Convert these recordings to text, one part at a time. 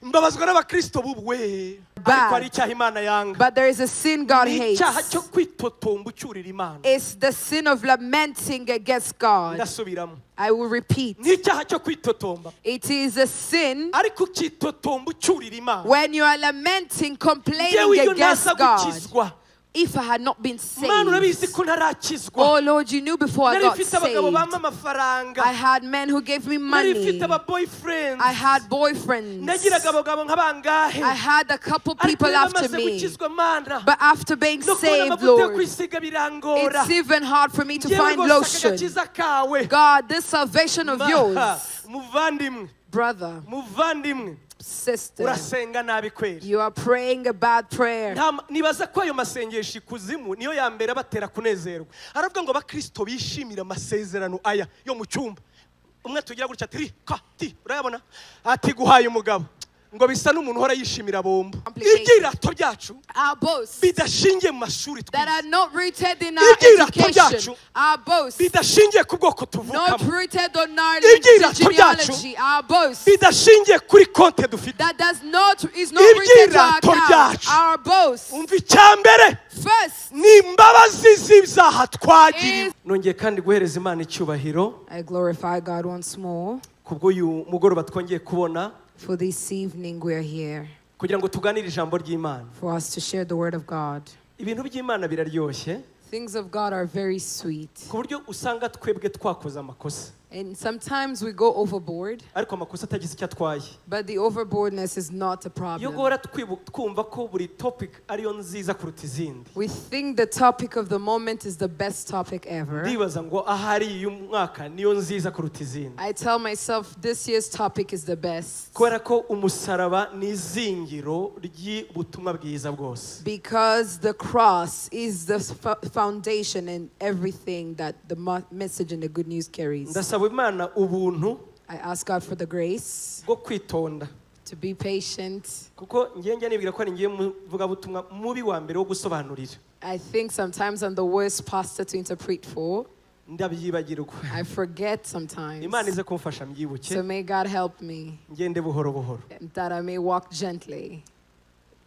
mbabazwa n'abakristo bubu we. But there is a sin God hates. It's the sin of lamenting against God. I will repeat. It is a sin when you are lamenting, complaining against God. If I had not been saved, oh Lord, you knew before I got saved. I had men who gave me money. I had boyfriends. I had a couple people after me. But after being saved, Lord, it's even hard for me to find lotion. God, this salvation of yours, brother, sister, you are praying a bad prayer. nibaza ko ayo masengesho ikuzimu niyo ya mbere batera kunezerwa. Aravuga ngo abakristo bishimira amasezerano aya yo mu cyumba. Umwe tugira gutya ati urayabona ati guhaye umugabo ngo bisa n'umuntu hora yishimira bombo. Igirato byacu bidashingiye mu mashuri that are not rooted in our education. Our boast bidashingiye ku bwoko tuvukamo. Not rooted on our genealogy. Our boast bidashingiye kuri konte dufite. That is not rooted to our account. Our boast. Umva icyambere first ni imbabazi z'ibyaha twagiriwe. Nongeye kandi guhereza Imana icyubahiro. I glorify God once more. Kubwo uyu mugoroba twongeye kubona. For this evening we are here. Kugira ngo tuganire ijambo ry'Imana. For us to share the word of God. Ibintu by'Imana biraryoshye. Things of God are very sweet. Ku buryo usanga twebwe twakoze amakosa. And sometimes we go overboard. Ariko amakosa atagize icyo atwaye. But the overboardness is not a problem. Yo gora twumva ko buri topic ariyo nziza kuruta izindi. We think the topic of the moment is the best topic ever. Ndibaza ngo ahari uyu mwaka niyo nziza kuruta izindi. I tell myself this year's topic is the best. Kubera ko umusaraba ni izingiro ry'ubutumwa bwiza bwose. Because the cross is the foundation and everything that the message and the good news carries. Imana ubuntu. I ask God for the grace bwo kwitonda. To be patient. Kuko ngiye nibwira ko ari ngiye muvuga butumwa mubi wa mbere wo gusobanurira. I think sometimes I'm the worst pastor to interpret for. Ndabyibagirwa. I forget sometimes. Imana ize kumfasha mbyibuke. So may God help me. Ngende buhoro buhoro. That I may walk gently.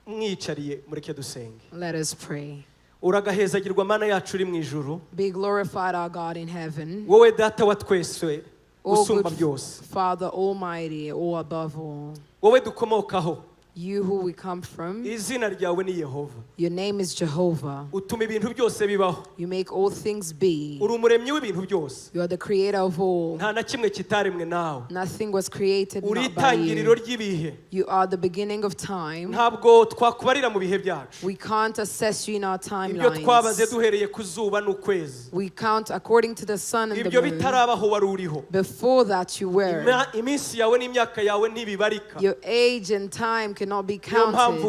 Mwicariye mureke dusenge. Let us pray. Uragahezagirwa Mana yacu uri mu ijuru. Be glorified our God in heaven. Wowe data wa twese usumba byose. Father Almighty, all above all. Wowe dukomokaho. You who we come from. Izina ryawe ni Yehova. Your name is Jehovah. Utuma ibintu byose bibaho. You make all things be. Uri umuremyi w'ibintu byose. You are the creator of all. Nta na kimwe kitaremwe nawe. Nothing was created not by you. Uri itangiriro ry'ibihe. You are the beginning of time. Ntabwo twakubarira mu bihe byacu. We can't assess you in our timelines. Ibyo twabaze duhereye ku zuba n'ukwezi. We count according to the sun and the moon. Ibyo bitarabaho wari uriho. Before that you were. Iminsi yawe n'imyaka yawe ntibibarika. Your age and time cannot be counted.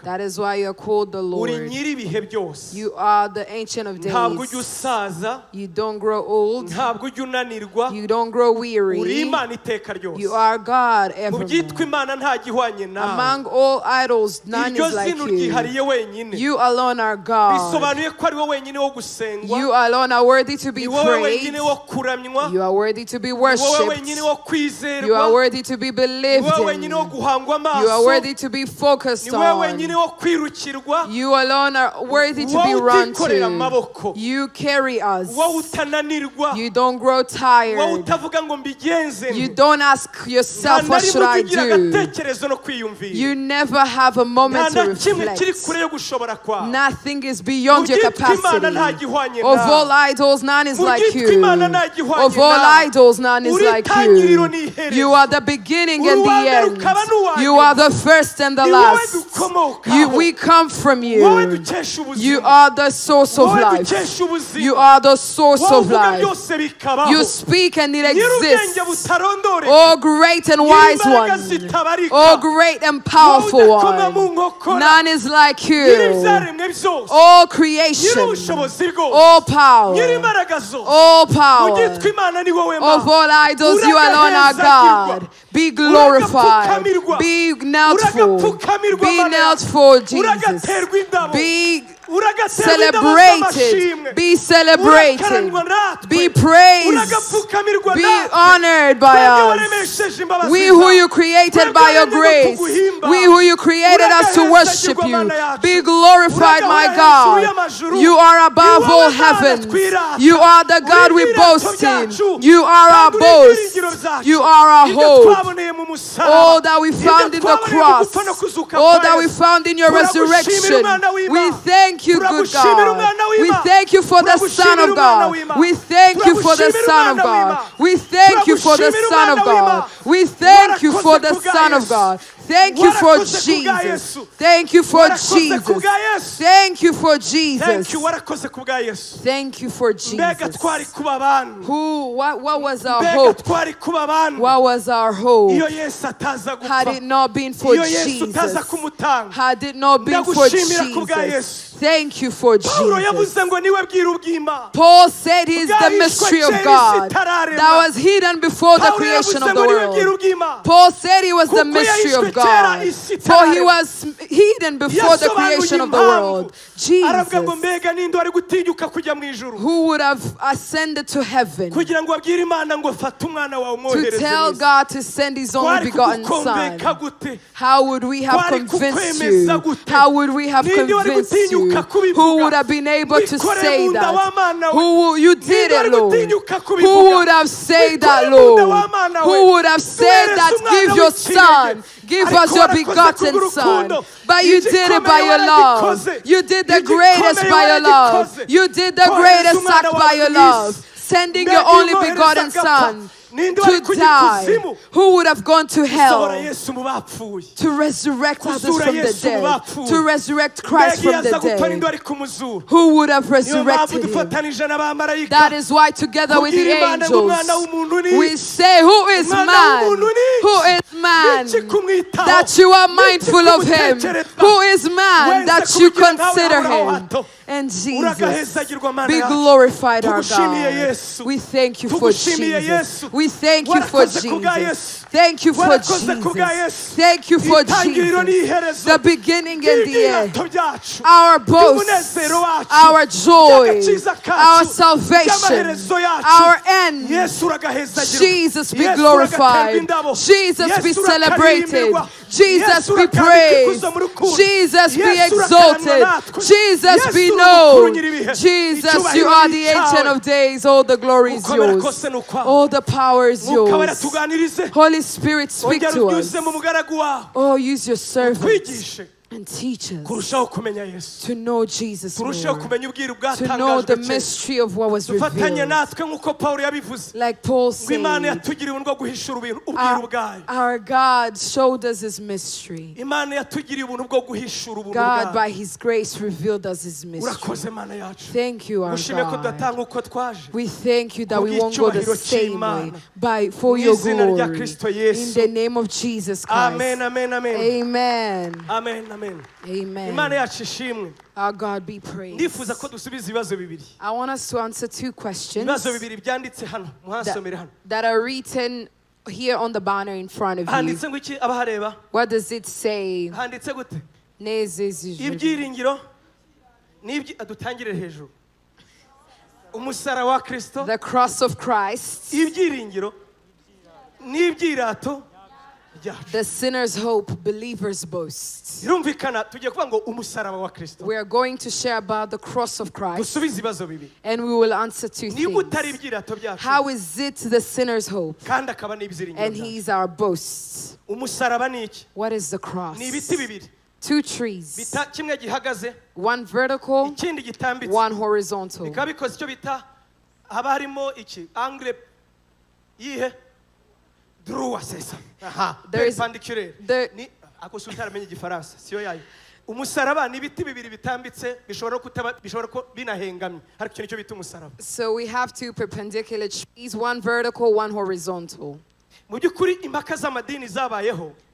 That is why you are called the Lord. You are the Ancient of Days. You don't grow old. You don't grow weary. You are God evermore. Among all idols, none is like you. You alone are God. You alone are worthy to be praised. You are worthy to be worshipped. You are worthy to be believed in. You are worthy to be focused on. You alone are worthy to be run to. You carry us. You don't grow tired. You don't ask yourself, what should I do? You never have a moment to reflect. Nothing is beyond your capacity. Of all idols, none is like you. Of all idols, none is like you. You are the beginning and the end. You are the first and the last. We come from you. You are the source of life. You are the source of life. You speak and it exists. Oh, great and wise one. Oh, great and powerful one. None is like you. All creation. All power. All power. Of all idols, you alone are God. Be glorified. Be knelt for. Be knelt for Jesus. Be celebrated. Be celebrated. Be praised. honored by us. We who you created by your grace. We who you created us to worship you. Be glorified, my God. You are above all heavens. You are the God we boast in. You are our boast. You are our hope. All that we found in the cross. All that we found in your resurrection. We thank you, good God. We thank you for the Son of God. We thank you for the Son of God. We thank you for the Son of God. We thank you for the Son of God. Thank you for Jesus. Thank you for Jesus. Thank you for Jesus. Thank you for Jesus. What was our hope? What was our hope? Had it not been for Jesus. Had it not been for Jesus. Thank you for Jesus. Paul said he's the mystery of God that was hidden before the creation of the world. Paul said he was the mystery of God, for he was hidden before the creation of the world. Jesus, who would have ascended to heaven to tell God to send his only begotten Son. How would we have convinced you? How would we have convinced you? Who would have been able to say that? You did it, Lord. Who would have said that, Lord? Who would have said that? Give your Son. Give us your begotten Son. But you did it by your love. You did the greatest by your love. You did the greatest act by your love. Sending your only begotten Son to die. Who would have gone to hell to resurrect others from the dead, to resurrect Christ from the dead? Who would have resurrected him? That is why together with the angels we say, who is man? Who is man that you are mindful of him? Who is man that you consider him? And Jesus, be glorified, our God. We thank you for Jesus. We thank you for Jesus. Thank you for Jesus. Thank you for Jesus. The beginning and the end. Our boast, our joy, our salvation, our end. Jesus be glorified. Jesus be celebrated. Jesus be praised. Jesus be exalted. Jesus be known. Jesus, you are the Ancient of Days. All the glory is yours. All the power is yours. Holy Spirit, speak to us. Oh, use your servants and teach us to know Jesus more, to know the mystery of what was revealed. Like Paul said, our God showed us his mystery. God, by his grace, revealed us his mystery. Thank you, our God. We thank you that we won't go the same way, for your glory. In the name of Jesus Christ. Amen, amen, amen. Amen. Amen. Amen. Amen. Our God be praised. I want us to answer two questions that are written here on the banner in front of you. What does it say? The cross of Christ. The sinner's hope, believer's boast. We are going to share about the cross of Christ, and we will answer two things. How is it the sinner's hope? And he is our boast. What is the cross? Two trees. One vertical, one horizontal. There is so we have two perpendicular trees, one vertical, one horizontal.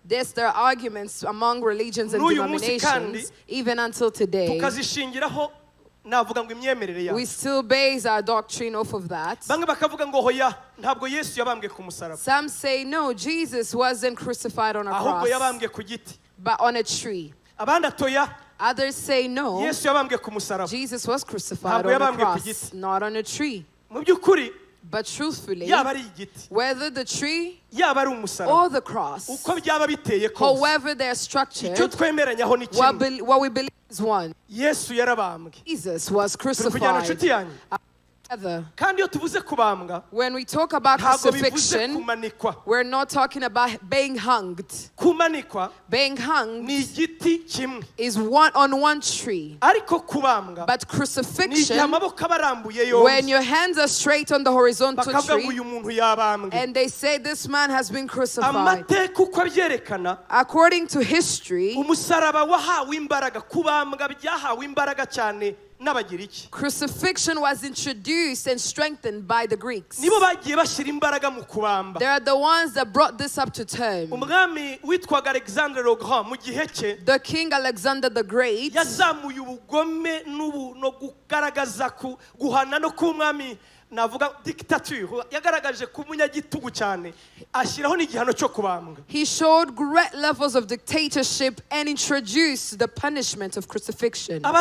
Yes, there are arguments among religions and denominations even until today. We still base our doctrine off of that. Some say, no, Jesus wasn't crucified on a cross, but on a tree. Others say, no, Jesus was crucified on a cross, not on a tree. But truthfully, whether the tree or the cross, however they are structured, what we believe is one. Jesus was crucified. When we talk about crucifixion, we're not talking about being hanged. Being hanged is on one tree. But crucifixion, when your hands are straight on the horizontal tree, and they say this man has been crucified. According to history, crucifixion was introduced and strengthened by the Greeks. They are the ones that brought this up to term. The King Alexander the Great he showed great levels of dictatorship and introduced the punishment of crucifixion. And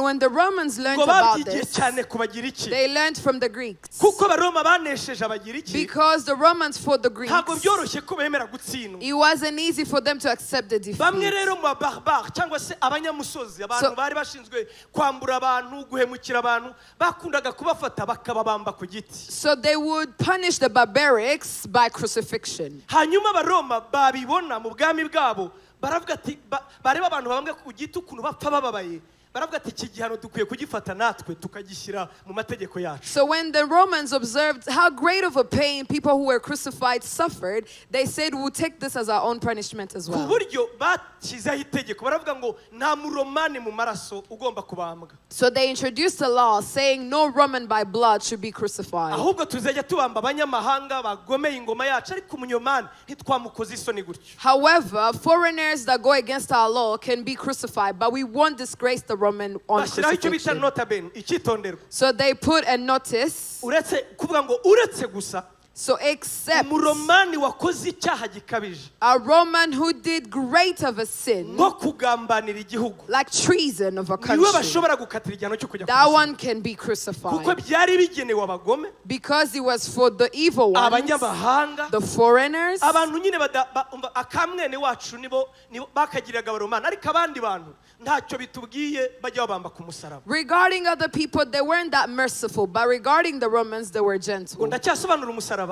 when the Romans learned about this, they learned from the Greeks. Because the Romans fought the Greeks, it wasn't easy for them to accept the defeat. So they would punish the barbarics by crucifixion. So when the Romans observed how great of a pain people who were crucified suffered, they said, we'll take this as our own punishment as well. So they introduced a law saying no Roman by blood should be crucified. However, foreigners that go against our law can be crucified, but we won't disgrace the Roman on crucifixion. So they put a notice. So except a Roman who did great of a sin, like treason of a country, that one can be crucified. Because it was for the evil ones, the foreigners, regarding other people, they weren't that merciful, but regarding the Romans, they were gentle.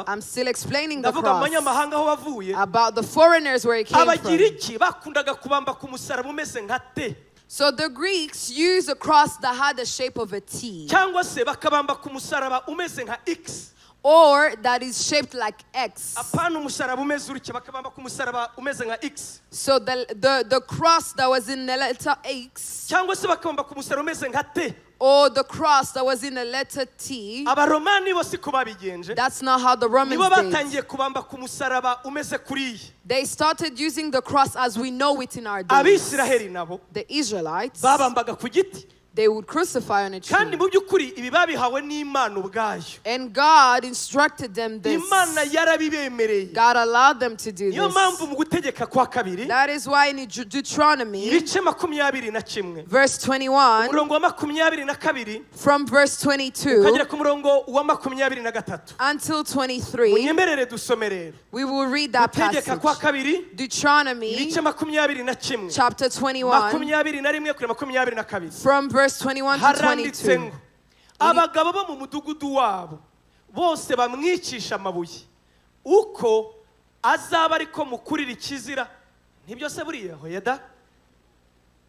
I'm still explaining the cross, about the foreigners where it came from. So the Greeks used a cross that had the shape of a T, or that is shaped like X. So the cross that was in the letter X, or the cross that was in the letter T, that's not how the Romans did. They started using the cross as we know it in our days. The Israelites, they would crucify on a tree. And God instructed them this. God allowed them to do this. That is why in Deuteronomy, verse 21, from verse 22 until 23, we will read that passage. Deuteronomy, chapter 21, from verse 21 to 22. Abagabo bo mu mudugudu wabo bose bamwicisha amabuye uko azaba ariko mukurira ikizira ntibyo se buriya hoya da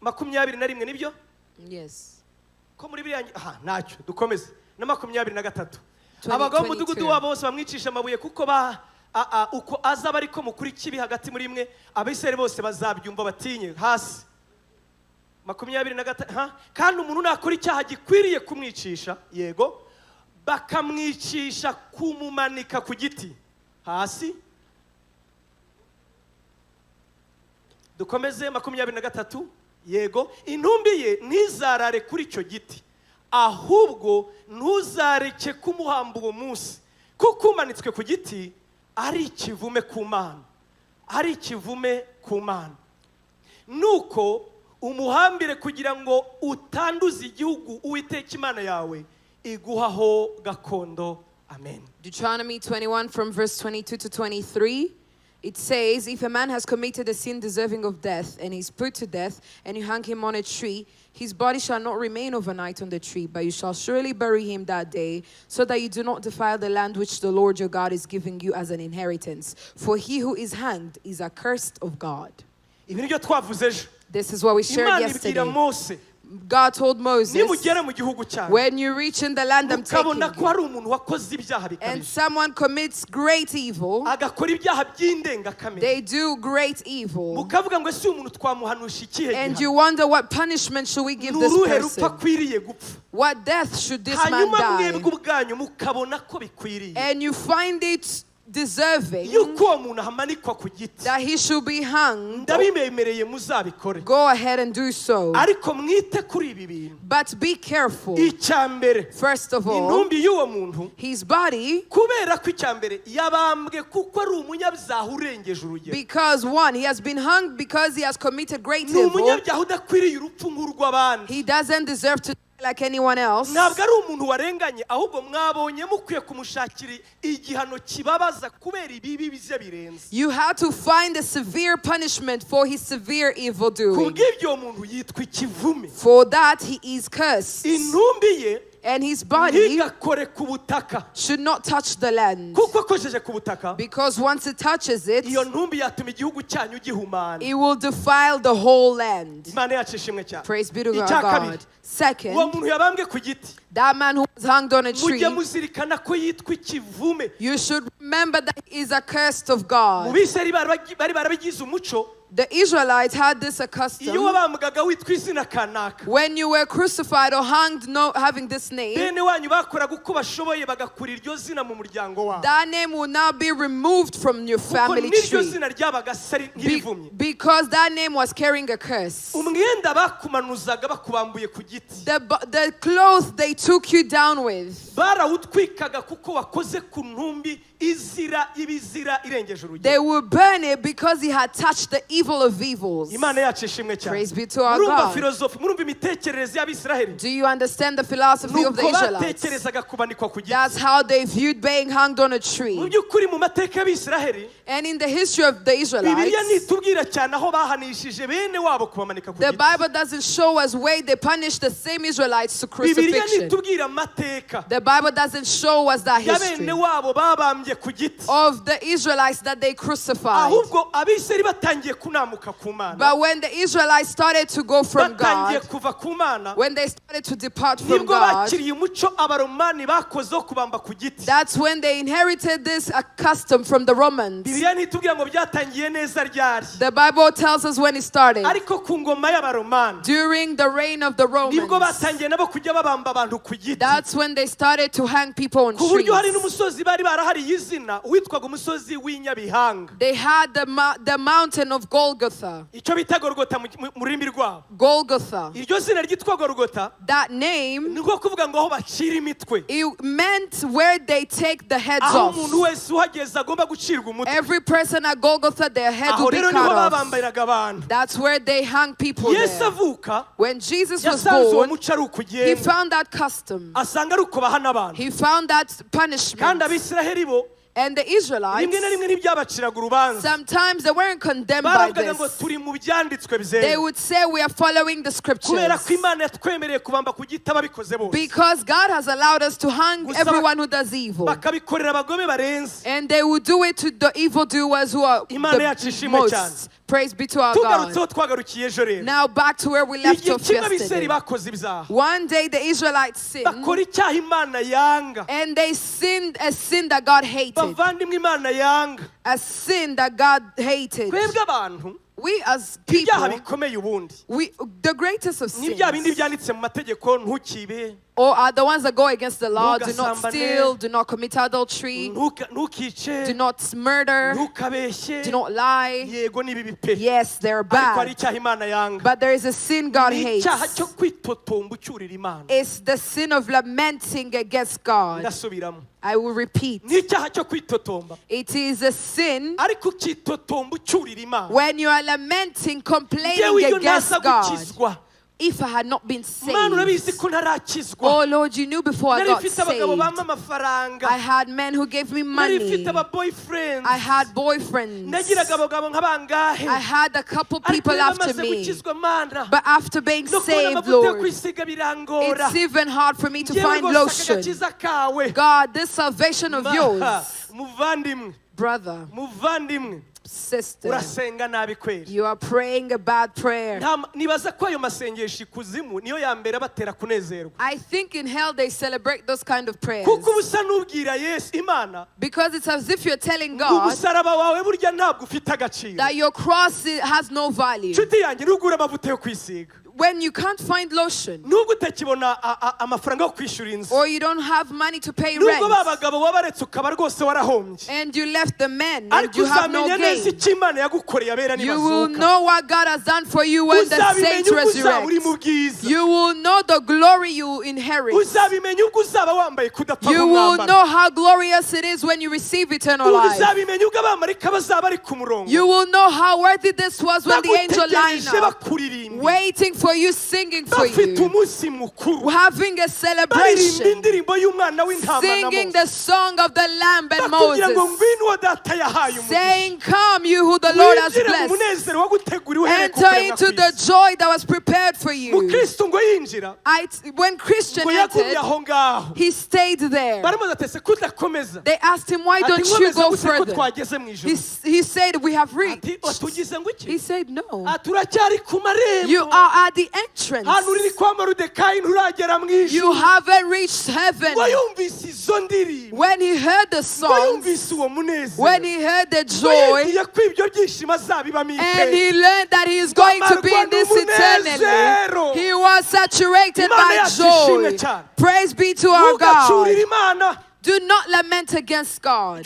21 nibyo? Yes. Ko muri biriya ntacyo dukomeze na 23. Abagabo mu mudugudu wabo bose bamwicisha amabuye kuko uko azaba ariko mukuri kibi hagati muri mwe abisere bose bazabyumva batinye hasi. 23 kandi umuntu nakora icyaha gikwiriye kumwicisha yego bakamwicisha kumumanika ku giti hasi. Dukomeze 23 yego intumbi ye ntizarare kuri icyo giti ahubwo ntuzareke kumuhamba uwo munsi kuko umanitswe ku giti ari ikivume ku Mana, ari ikivume ku Mana. Nuko umuhambire kugira ngo utanduze igihugu Uwiteka Imana yawe iguhaho gakondo. Amen. Deuteronomy 21 from verse 22 to 23. It says, if a man has committed a sin deserving of death, and is put to death, and you hang him on a tree, his body shall not remain overnight on the tree, but you shall surely bury him that day, so that you do not defile the land which the Lord your God is giving you as an inheritance. For he who is hanged is accursed of God. This is what we shared yesterday. God told Moses, when you reach in the land I'm taking you, and someone commits great evil, they do great evil, and you wonder what punishment should we give this person? What death should this man die? And you find it deserving that he should be hung, go ahead and do so. But be careful. First of all, his body, because one, he has been hung because he has committed great evil. He doesn't deserve to like anyone else. You have to find a severe punishment for his severe evil doing. For that he is cursed. And his body should not touch the land. Because once it touches it, it will defile the whole land. Praise be to God. Second, that man who was hung on a tree, you should remember that he is accursed of God. The Israelites had this custom. When you were crucified or hanged having this name, that name will now be removed from your family tree. Because that name was carrying a curse. The clothes they took you down with, they will burn it because he had touched the evil of evils. Praise be to our God. Do you understand the philosophy of the Israelites? That's how they viewed being hanged on a tree. And in the history of the Israelites, the Bible doesn't show us where they punished the same Israelites to crucifixion. The Bible doesn't show us that history of the Israelites that they crucified. But when the Israelites started to go from God, when they started to depart from God, that's when they inherited this custom from the Romans. The Bible tells us when it started. During the reign of the Romans, that's when they started to hang people on trees. They had the mountain of Golgotha. Golgotha. That name, it meant where they take the heads off. Every person at Golgotha, their head will be cut off. That's where they hung people there. When Jesus was born, he found that custom. He found that punishment. And the Israelites, sometimes they weren't condemned by this. They would say, we are following the scriptures. Because God has allowed us to hang everyone who does evil. And they would do it to the evildoers who are the most. Praise be to our God. Now back to where we left off yesterday. One day the Israelites sinned. And they sinned a sin that God hated. A sin that God hated. We as people, the greatest of sins, or are the ones that go against the law. Do not steal, do not commit adultery, do not murder, do not lie. Yes, they're bad. But there is a sin God hates. It's the sin of lamenting against God. I will repeat. It is a sin when you are lamenting, complaining against God. if I had not been saved. Oh Lord, you knew before I got saved. I had men who gave me money. I had boyfriends. I had a couple people after me. But after being saved, Lord, it's even hard for me to find lotion. God, this salvation of yours, brother, sister, you are praying a bad prayer. I think in hell they celebrate those kind of prayers. Because it's as if you're telling God that your cross has no value. When you can't find lotion, or you don't have money to pay rent, and you left the men, and you have no gain, you will know what God has done for you when the saints resurrect. You will know the glory you inherit. You will know how glorious it is when you receive eternal life. You will know how worthy this was when the angel lined up, waiting for you, singing for you, having a celebration, singing the song of the Lamb and Moses, saying, come you who the Lord has blessed, enter into the joy that was prepared for you. When Christian entered, he stayed there. They asked him, why don't you go further? He said, we have reached. He said, no, you are at the entrance. You haven't reached heaven. When he heard the song, when he heard the joy, and he learned that he is going to be in this eternally, he was saturated by joy. Praise be to our God. Do not lament against God.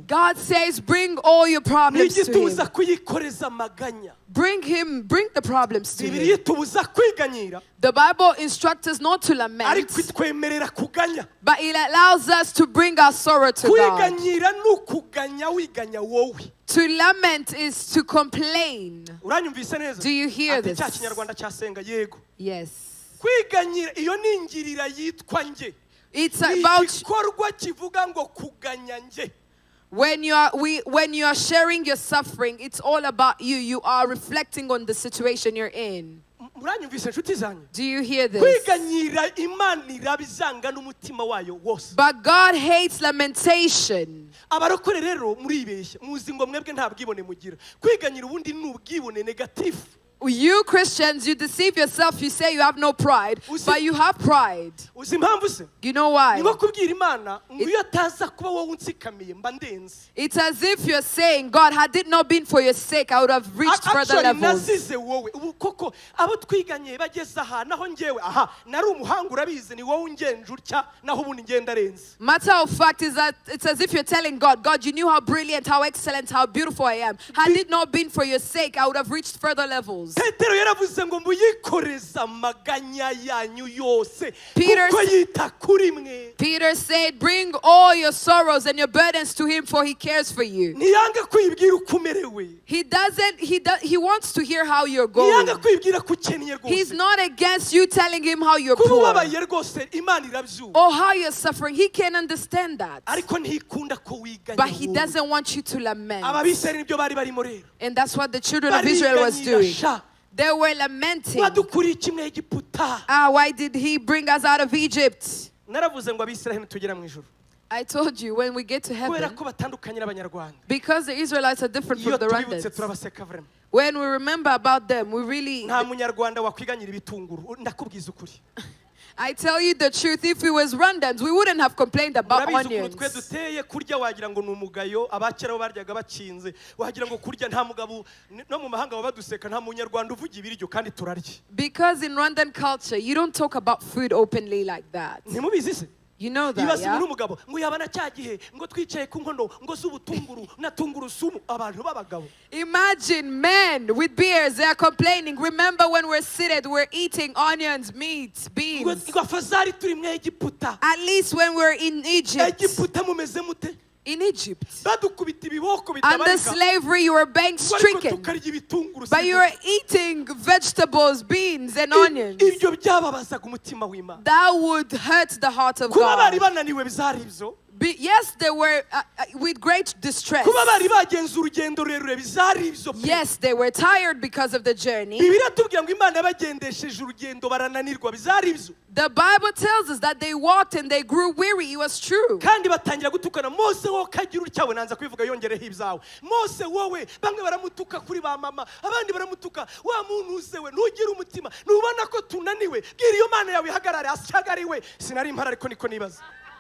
God says, bring all your problems to Him. Bring the problems to Him. The Bible instructs us not to lament, but it allows us to bring our sorrow to God. To lament is to complain. Do you hear this? Yes. It's about when you are sharing your suffering, it's all about you. You are reflecting on the situation you're in. Do you hear this? But God hates lamentation. You Christians, you deceive yourself. You say you have no pride, but you have pride. You know why? It's as if you're saying, God, had it not been for your sake, I would have reached further levels. Matter of fact is that it's as if you're telling God, God, you knew how brilliant, how excellent, how beautiful I am. Had it not been for your sake, I would have reached further levels. Peter said, bring all your sorrows and your burdens to Him, for He cares for you. He wants to hear how you're going. He's not against you telling Him how you're poor or how you're suffering. He can understand that. But He doesn't want you to lament. And that's what the children of Israel was doing. They were lamenting. Why did He bring us out of Egypt? I told you, when we get to heaven, because the Israelites are different from the Rwandans, when we remember about them, we really... I tell you the truth, if it was Rwandans, we wouldn't have complained about onions. Because in Rwandan culture, you don't talk about food openly like that. You know that, yeah? Imagine men with beers, they are complaining. Remember when we're seated, we're eating onions, meat, beans. At least when we're in Egypt. in Egypt. Under slavery, you were being stricken, but you were eating vegetables, beans, and onions. That would hurt the heart of God. Yes, they were with great distress. Yes, they were tired because of the journey. The Bible tells us that they walked and they grew weary. It was true.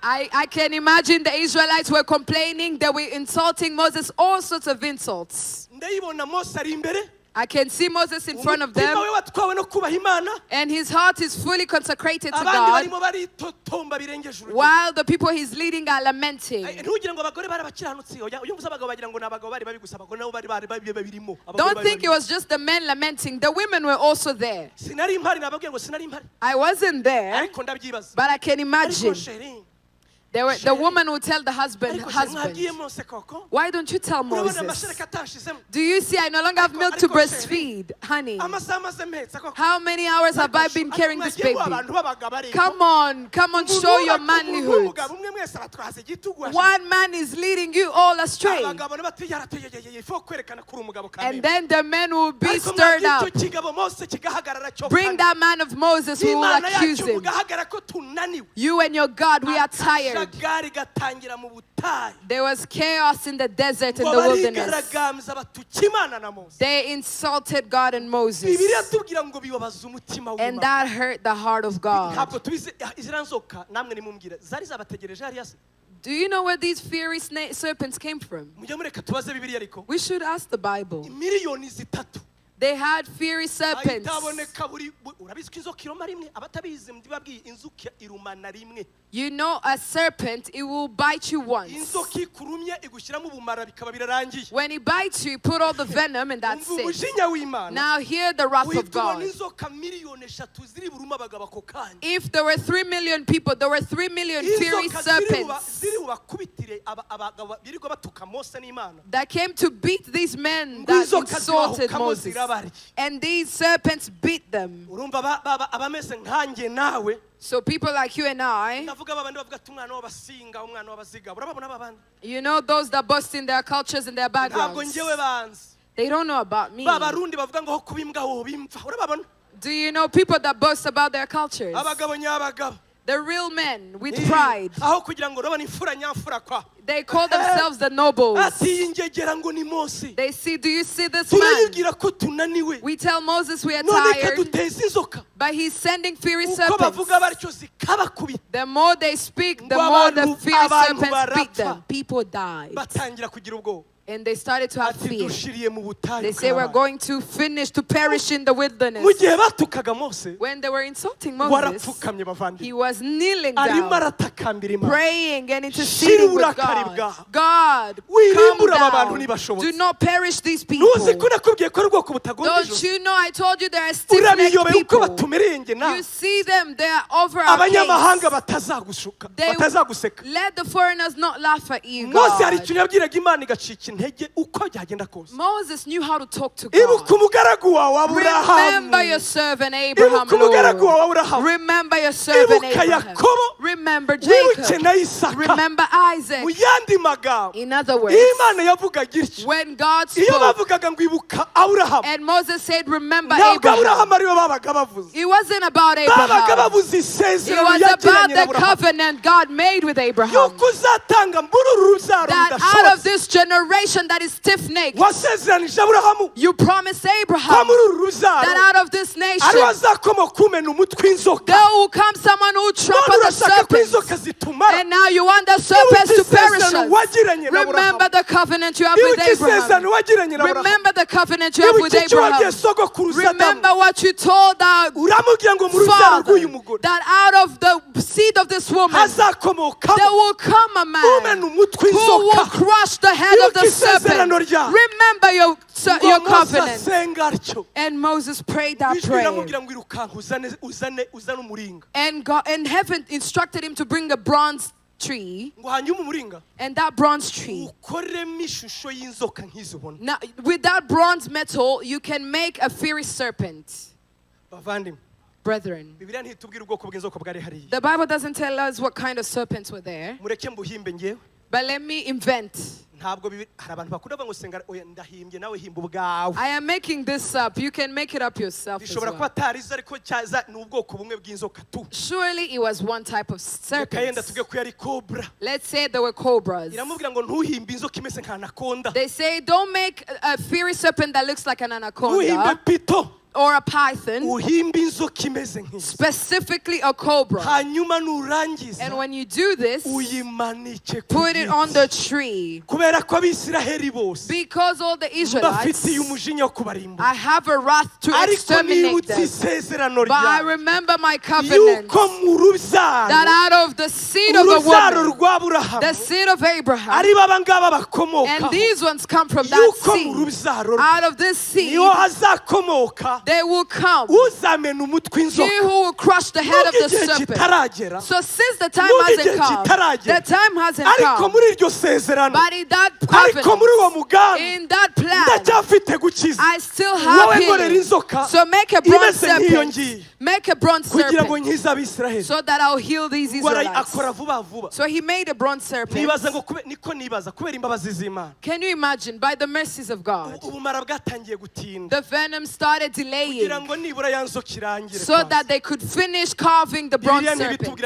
I can imagine the Israelites were complaining. They were insulting Moses, all sorts of insults. I can see Moses in front of them, and his heart is fully consecrated to God, while the people he's leading are lamenting. Don't think it was just the men lamenting. The women were also there. I wasn't there, but I can imagine. The woman would tell the husband, why don't you tell Moses? Do you see I no longer have milk to breastfeed, honey? How many hours have I been carrying this baby? Come on, show your manlyhood. One man is leading you all astray. And then the men will be stirred up. Bring that man of Moses who will accuse him. You and your God, we are tired. There was chaos in the desert and the wilderness. They insulted God and Moses, and that hurt the heart of God. Do you know where these fiery serpents came from? We should ask the Bible. They had fiery serpents. You know, a serpent, it will bite you once. When it bites you, you put all the venom and that's it. Now hear the wrath of God. If there were 3 million people, there were 3 million fiery serpents that came to beat these men that insulted Moses. And these serpents beat them. So people like you and I, you know, those that boast in their cultures and their backgrounds, they don't know about me. Do you know people that boast about their cultures? The real men with pride. They call themselves the nobles. They see, do you see this man? We tell Moses we are tired, but he's sending fiery serpents. The more they speak, the more the fiery serpents beat them. People died. And they started to have fear. They say we're going to perish in the wilderness. When they were insulting Moses, he was kneeling down, praying and interceding with God. God, come down. Do not perish these people. Don't you know I told you there are stiff-necked people. You see them, they are over our case. Let the foreigners not laugh at you, God. Moses knew how to talk to God. Remember your servant Abraham, Lord. Remember your servant Abraham. Remember Jacob. Remember Isaac. In other words, when God spoke and Moses said, remember Abraham, it wasn't about Abraham. It was about the covenant God made with Abraham. That out of this generation that is stiff-necked, you promised Abraham that out of this nation there will come someone who will trample the serpents, and now you want the serpents to perish us. Remember the covenant you have with Abraham. Remember the covenant you have with Abraham. Remember what you told our father, that out of the seed of this woman there will come a man who will crush the head of the serpent. Remember your covenant. And Moses prayed that prayer. And heaven instructed him to bring a bronze tree, and that bronze tree. Now, with that bronze metal, you can make a fiery serpent. Brethren, the Bible doesn't tell us what kind of serpents were there, but let me invent. I am making this up. You can make it up yourself as well. Surely it was one type of serpent. Let's say there were cobras. They say don't make a fiery serpent that looks like an anaconda or a python, specifically a cobra. And when you do this, put it on the tree. Because all the Israelites, I have a wrath to exterminate them. But I remember my covenant that out of the seed of the woman, the seed of Abraham, and these ones come from that seed. Out of this seed, they will come. He who will crush the head of the serpent. So since the time hasn't come, the time hasn't come. But in that covenant, in that plan, I still have healing. So make a bronze serpent. Make a bronze serpent so that I'll heal these Israelites. So he made a bronze serpent. Can you imagine? By the mercies of God, the venom started delaying so that they could finish carving the bronze serpent.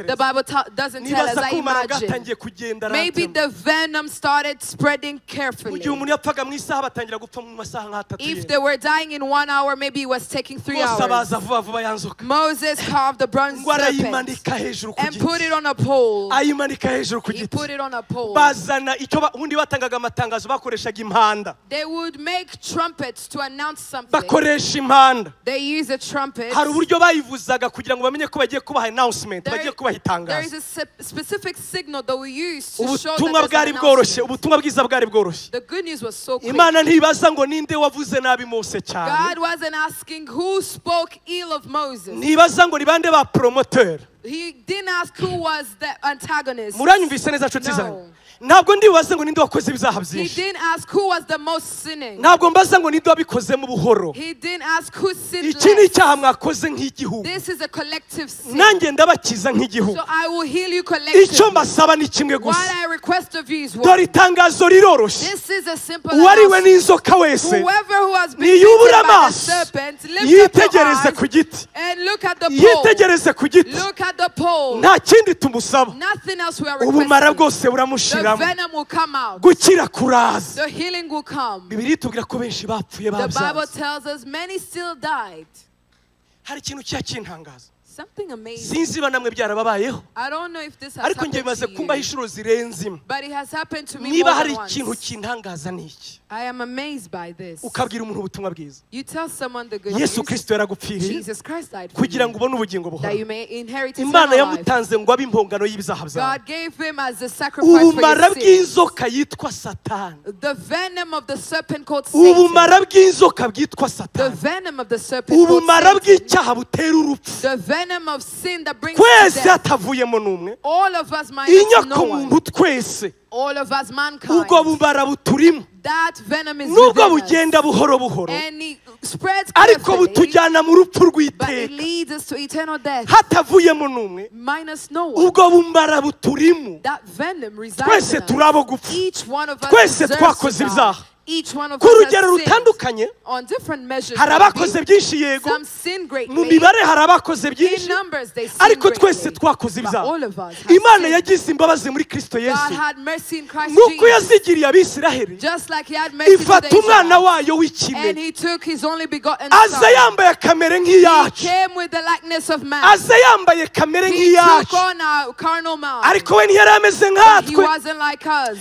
The Bible doesn't tell us. I imagine maybe the venom started spreading carefully. If they were dying in 1 hour, maybe it was taking 3 hours. Moses carved the bronze serpent and put it on a pole. He put it on a pole. They would make trumpets to announce something. They use a trumpet. There is a specific signal that we use to show that there's an announcement. The good news was so quick. God wasn't asking who spoke ill of Moses. He didn't ask who was the antagonist. No. He didn't ask who was the most sinning. He didn't ask who sinned less. This is a collective sin. So I will heal you collectively. What I request of you is one. This is a simple announcement. Whoever who has been bitten by the serpent, lift up your eyes and look at the pole. Look at the pole. Nothing else we are requesting. The venom will come out. The healing will come. The Bible tells us many still died. Something amazing. I don't know if this has happened to you, but it has happened to me more than once. I am amazed by this. You tell someone the good news. Jesus Christ died for you, that you may inherit eternal life. God gave him as a sacrifice for your sins. The venom of the serpent called Satan. The venom of the serpent called Satan. The venom of sin that brings to death. All of us minus no one. All of us mankind. That venom is within us. And it spreads carefully, but it leads us to eternal death. Minus no one. That venom resides in us. Each one of us deserves to die. Each one of us has sinned on different measures. Some sin greatly. In numbers they sin greatly. But all of us have sinned. God had mercy in Christ Jesus. Just like he had mercy to the Israelites. And he took his only begotten son. He came with the likeness of man. He took on our carnal mind. But he wasn't like us.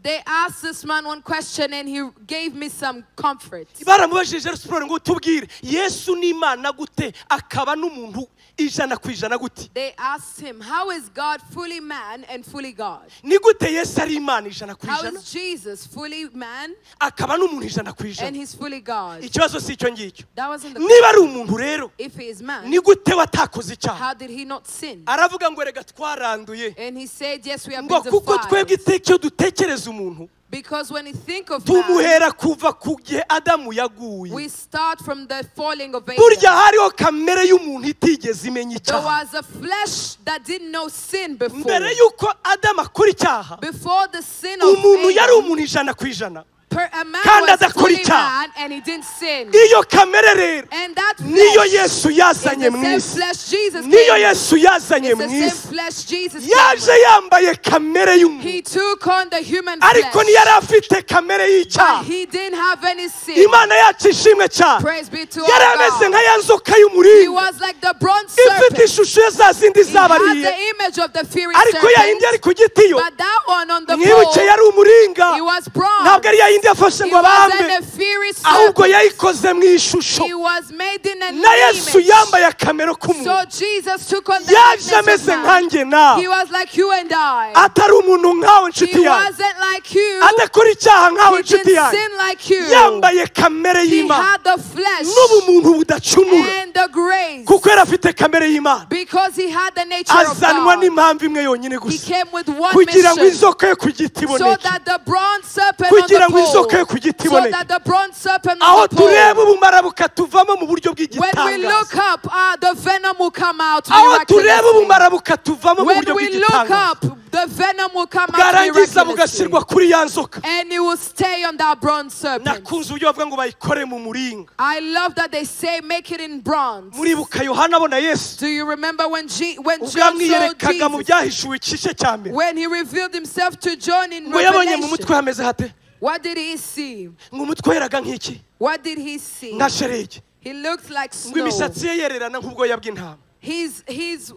They asked this man one question and he gave me some comfort. baramubajije siporo ngo tubwire Yesu ni Imana gute akaba n'umuntu ijana ku ijana gute. They asked him, how is God fully man and fully God? Ni gute Yesu ari Imana ijana ku How ijana is Jesus fully man akaba n'umuntu ijana ku ijana? and he's fully God? Ikibazo si icyo ngicyo. That wasn't the Niba ari umuntu rero if he is man, ni gute watakoze icyaha? how did he not sin? Aravuga ngo rega twaranduye And he said, yes, we have ngo been kuko twebwe defiled. icyo dutekereza umuntu Because when we think of man, tumuhera kuva ku gihe Adamu yaguye. we start from the falling of Burya Adam. hariho kamere y'umuntu itigeze imenya There icyaha. was a flesh that didn't know sin before. Mbere y'uko Adamu akora icyaha Before the sin of umuntu yari Adam, umuntu ijana ku ijana. a man Kandi was adakora fully icyaha. man and he didn't sin. Iyo kamere rero And that niyo flesh Yesu is yazanye mu the same isi. flesh Jesus Niyo came. Yesu yazanye It's mu the same isi. flesh Jesus Yaje came. yambaye kamere y'umuntu He took on the human ariko flesh. ntiyari afite kamere But y'icyaha. he didn't have any sin. Imana yacu ishimwe cyane. Praise be to Yari our ameze God. nka ya nzoka He y'umuringa was like the bronze ifite serpent. ishusho ya za zindi He had zabariye the image of the fiery ariko ya yindi yari serpent. ku giti yo But that one on the mwibuke pole, yari umuringa he was bronze. ntabwo ari ya yindi yafashe He ngo wasn't abambe a fiery ahubwo serpent. yayikoze mu ishusho He was made in an na Yesu image. yambaye akamero k'umuntu So Jesus took on the yaje likeness ameze of man. nkanjye nawe He was like you and I. atari umuntu nkawe He nshuti yanjye wasn't like you. adakora icyaha nkawe He nshuti didn't yanjye sin like you. yambaye kamere He y'Imana had the flesh n'ubumuntu budacumura and the grace. kuko yari afite kamere y'Imana Because he had the nature of azanwa God. n'impamvu imwe yonyine He gusa came with one kugira ngo mission. inzoka yo ku giti So iboneke that the bronze serpent on kugira the ngo inzoka yo pole. ku giti So iboneke that the bronze serpent aho on the pole. tureba ubumara bukatuvamo mu buryo When we look bw'igitangaza up, the venom will come out aho tureba miraculously. ubumara bukatuvamo mu When buryo we look bw'igitangaza up, the venom will come out bwarangiza miraculously. bugashyirwa kuri ya nzoka And it will stay on that bronze serpent. nakunze uburyo bavuga ngo bayikore mu muringa I love that they say make it in bronze. muribuka Yohana abona Yesu Do you remember when ubwo John saw yamwiyerekaga mu Jesus? byahishuwe igice cya mbere When he revealed himself to John in ngo yabonye mu mutwe Revelation. hameze hate What did he see? ngo umutwe weraga nk'iki What did he see? nka sheregi He looked like ngo snow. imisatsi ye yererana nk'ubwoya bw'intama His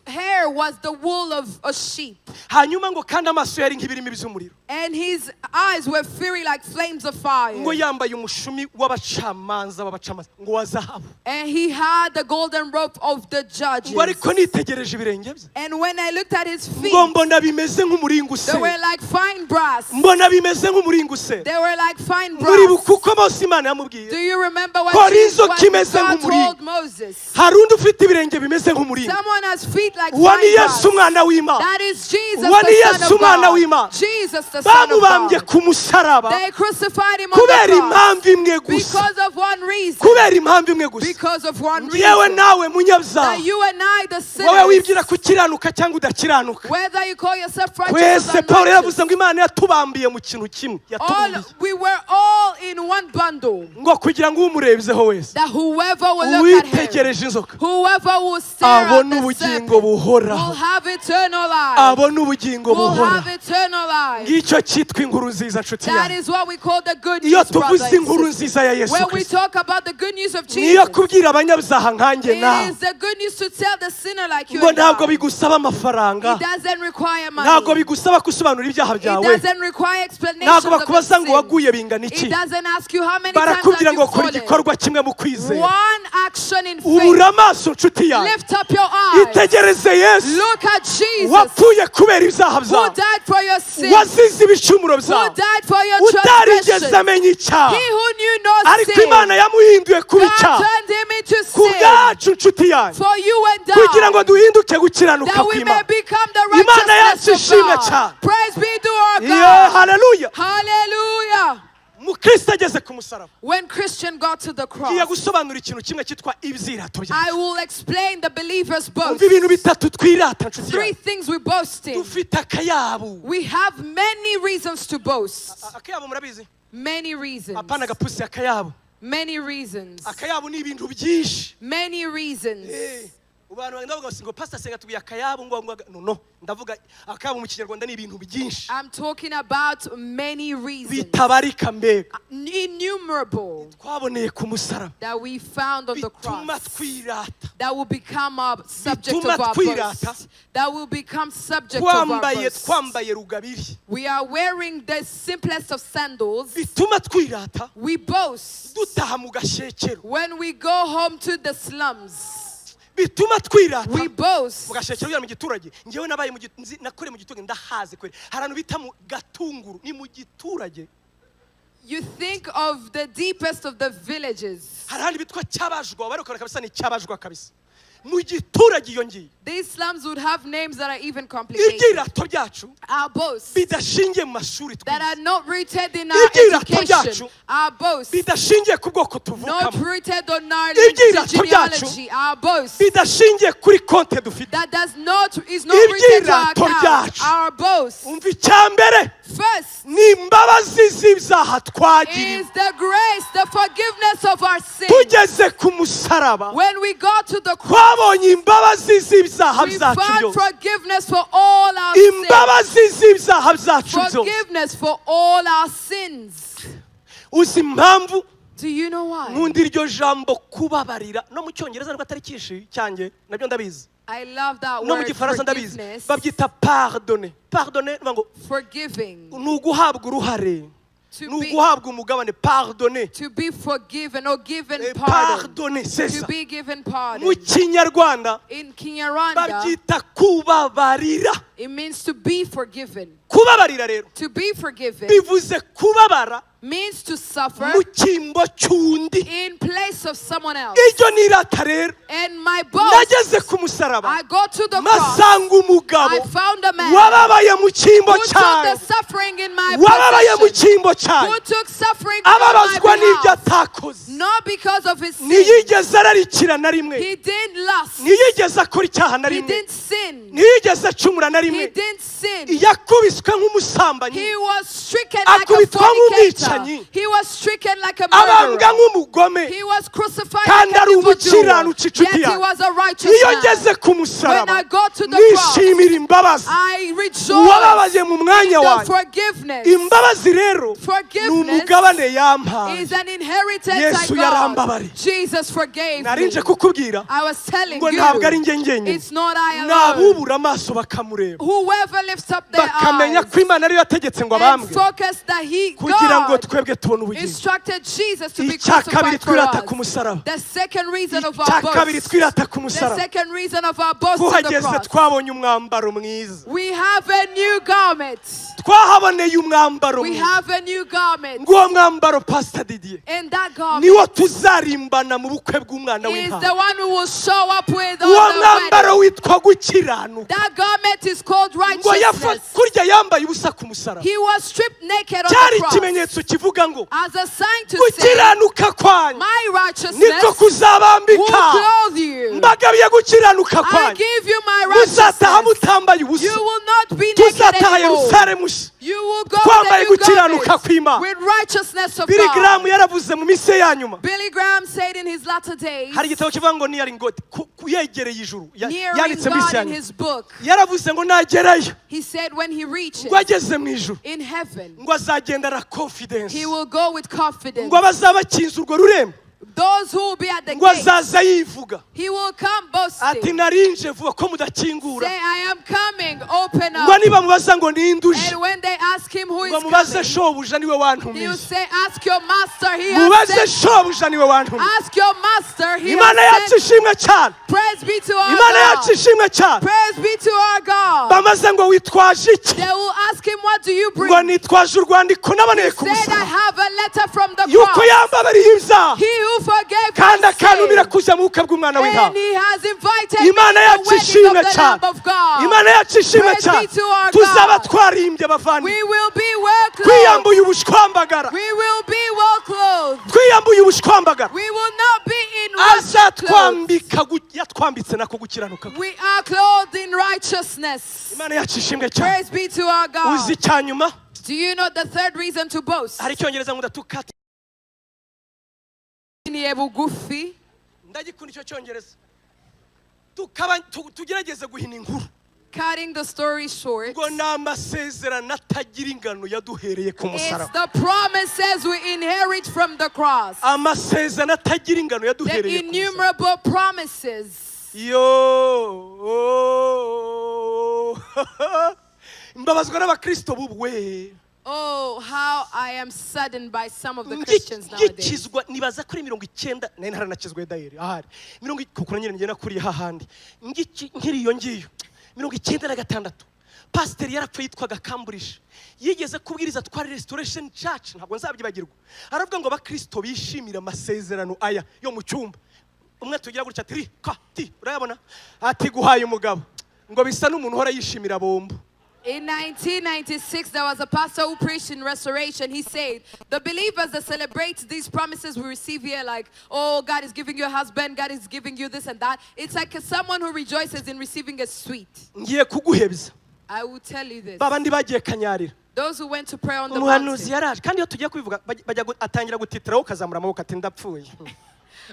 hair was the wool of a sheep. hanyuma ngo kandi amaso yari nk'ibirimi by'umuriro And his eyes were fiery like flames of fire. ngo yambaye umushumi w'abacamanza ngo wa zahabu And he had the golden robe of the judges. ngo ariko nitegereje ibirenge bye And when I looked at his feet, ngo mbona bimeze nk'umuringa they useye were like fine brass. mbona bimeze nk'umuringa useye They were like fine muribuka brass. uko Mose Imana Do yamubwiye you remember what Kora inzoka what imeze God nk'umuringa. told Moses? hari undi ufite ibirenge bimeze nk'umuringa Someone has feet like uwo ni fine Yesu brass. umwana w'Imana That is Jesus, uwo ni the Son Yesu of umwana God. w'Imana Jesus, the Son of bamubambye God. ku musaraba They crucified him on kubera the cross impamvu imwe gusa because of one reason. kubera impamvu imwe gusa Because of one yewe reason. nawe munyabyaha That you and I, the wowe wibwira sinners, kukiranuka cyangwa udakiranuka whether you call yourself righteous twese or Pawulo unrighteous, yaravuze ngo Imana yatubambiye mu kintu kimwe yatubambiye we were all in one bundle. ngo kugira ngo umurebyeho wese That whoever will look at him, uwitegereje inzoka whoever will stare at abone the ubugingo serpent, will buhoraho have eternal life. abone ubugingo Will buhoraho have eternal life. ngicyo cyitwa inkuru nziza nshuti That yanjye is what we call the good iyo news, brother tuvuze and inkuru sister. nziza ya Yesu When we Kristo talk about the good news of niyo Jesus, kubwira abanyabyaha nkanjye it nawe is the good news to tell the sinner like you ngo and ntabwo I. bigusaba amafaranga It doesn't require ntabwo money. bigusaba gusobanura ibyaha It byawe doesn't require explanations ntabwo of your bakubaza ngo sin. waguye bingana iki It doesn't ask you how many times have barakubwira ngo you kora fallen. igikorwa kimwe mu kwizera One action in ubura faith. amaso nshuti yanjye Lift up your eyes. itegereze Yesu Look at Jesus, wapfuye kubera ibyaha who byawe died for your sins, wazize ibicumuro who byawe died for your utarigeze transgressions. amenya icyaha He who knew no ariko sin, Imana yamuhinduye kuba God icyaha turned him into ku sin bwacu nshuti yanjye for you and kugira ngo I, duhinduke gukiranuka that we may kw'Imana become the Imana yacu righteousness ishimwe of God. cyane Praise be to our Yeah, God. haleluya Hallelujah. mukristo ageze ku musaraba When Christian got to the ngiye cross, gusobanura ikintu kimwe cyitwa ibyirato byacu I will explain the believer's boast. umva ibintu bitatu twirata nshuti Three yanjye things we boast in. dufite akayabu We have many reasons to boast. akayabu murabizi Many reasons. apana gapusi akayabu Many reasons. akayabu ni ibintu byinshi Many reasons. Abantu bagenda bavuga ngo Pastor Senga tubiye akayabo ngo no ndavuga akayabo mu kinyarwanda ni ibintu byinshi. I'm talking about many reasons. Bitabarika mbega. Innumerable. Twaboneye ku musaraba. That we found on the cross. Bituma twirata. That will become a subject of our boast. That will become subject of our boast. Twambaye rugabiri. We are wearing the simplest of sandals. Bituma twirata. We boast. Dutaha mu gashekero. When we go home to the slums. Bituma twirata. We boast. Mu gashekero mu giturage. Ngewe nabaye nakore mu giturage ndahaze kwere. Haranu bita mu gatunguru ni mu giturage. You think of the deepest of the villages. Harandi bitwa cyabajwa barokora kabisa ni cyabajwa kabisa. These slums would have names that are even complicated. Our boasts that are not rooted in our education. Our boasts not rooted on our genealogy. Our boasts that is not rooted to our account. Our boasts first is the grace, the forgiveness of our sins. When we got to the cross, we found forgiveness for all our sins. Forgiveness for all our sins. Do you know why? I love that word, forgiveness. Forgiving. To be forgiven or given pardon. To be given pardon. In Kinyarwanda, it means to be forgiven. To be forgiven means to suffer in place of someone else. And my boast, I go to the cross. I found a man who took the suffering in my position, who took suffering on my behalf, not because of his sin. He didn't lust. He didn't sin. He didn't sin. He was stricken like a fornicator. He was stricken like a murderer. He was crucified like an evildoer. Yet he was a righteous man. When I go to the cross, I rejoice in the forgiveness. Forgiveness is an inheritance I got. Jesus forgave me. I was telling you, it's not I alone. Whoever lifts up their eyes and focus that God instructed Jesus to be crucified for us. The second reason of our boast. The second reason of our boast in the cross. We have a new garment. We have a new garment. And that garment is the one who will show up with on the wedding. That garment is called righteousness. He was stripped naked on the cross as a sign to say, my righteousness will clothe you. I give you my righteousness. You will not be naked anymore. You will go with righteousness of God. Billy Graham said in his latter days, nearing God in his book, he said when he reaches in heaven, he will go with confidence. Those who will be at the gate, he will come boasting. Say, I am coming, open up. And when they ask him who is coming, he will say, ask your master, he has sent me. Ask your master, he has sent me. Praise be to our God. Praise be to our God. They will ask him, what do you bring? He said, I have a letter from the cross. He who forgave my sin. And he has invited me to the wedding of the Lamb of God. Praise be to our God. We will be well clothed. We will be well clothed. We will not be in worship clothes. We are clothed in righteousness. Praise be to our God. Do you know the third reason to boast? tugerageze guhina inkuru. Cutting the story short, ngo n'amasezerano atagira ingano yaduhereye ku musaraba. It's the promises we inherit from the cross. Amasezerano atagira ingano yaduhereye ku musaraba. The innumerable promises. Mbabazwa n'abakristo bubu we. Oh, how I am saddened by some of the Christians nowadays. Nibaza kuri 90 nari naranakizwe dayeri ahari 90 kuko nyine ngena kuri hahandi nkiriyo ngiyo 96 pastor yarapfuye yitwaga Cambridge yigeze kubwiriza twari Restoration Church ntabwo nzabyibagirwa aravuga ngo abakristo bishimira amasezerano aya yo mu cyumba umwe tugira gutya ati kati urayabona ati guhaye umugabo ngo bisa n'umuntu hora yishimira bombo. In 1996, there was a pastor who preached in Restoration. He said, the believers that celebrate these promises we receive here, like, oh, God is giving you a husband, God is giving you this and that. It's like someone who rejoices in receiving a sweet. I will tell you this. Those who went to pray on the mountain.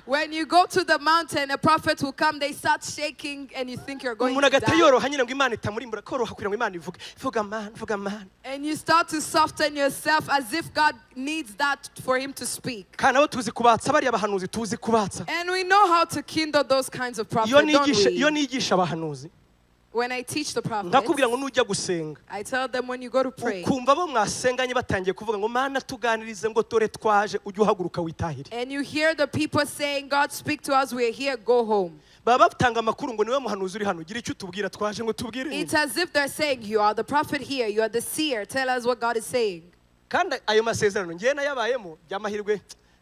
When you go to the mountain, a prophet will come, they start shaking, and you think you're going to die. And you start to soften yourself as if God needs that for him to speak. And we know how to kindle those kinds of prophets, don't we? When I teach the prophets, I tell them when you go to pray, and you hear the people saying, God speak to us, we're here, go home. It's as if they're saying, you are the prophet here, you are the seer, tell us what God is saying.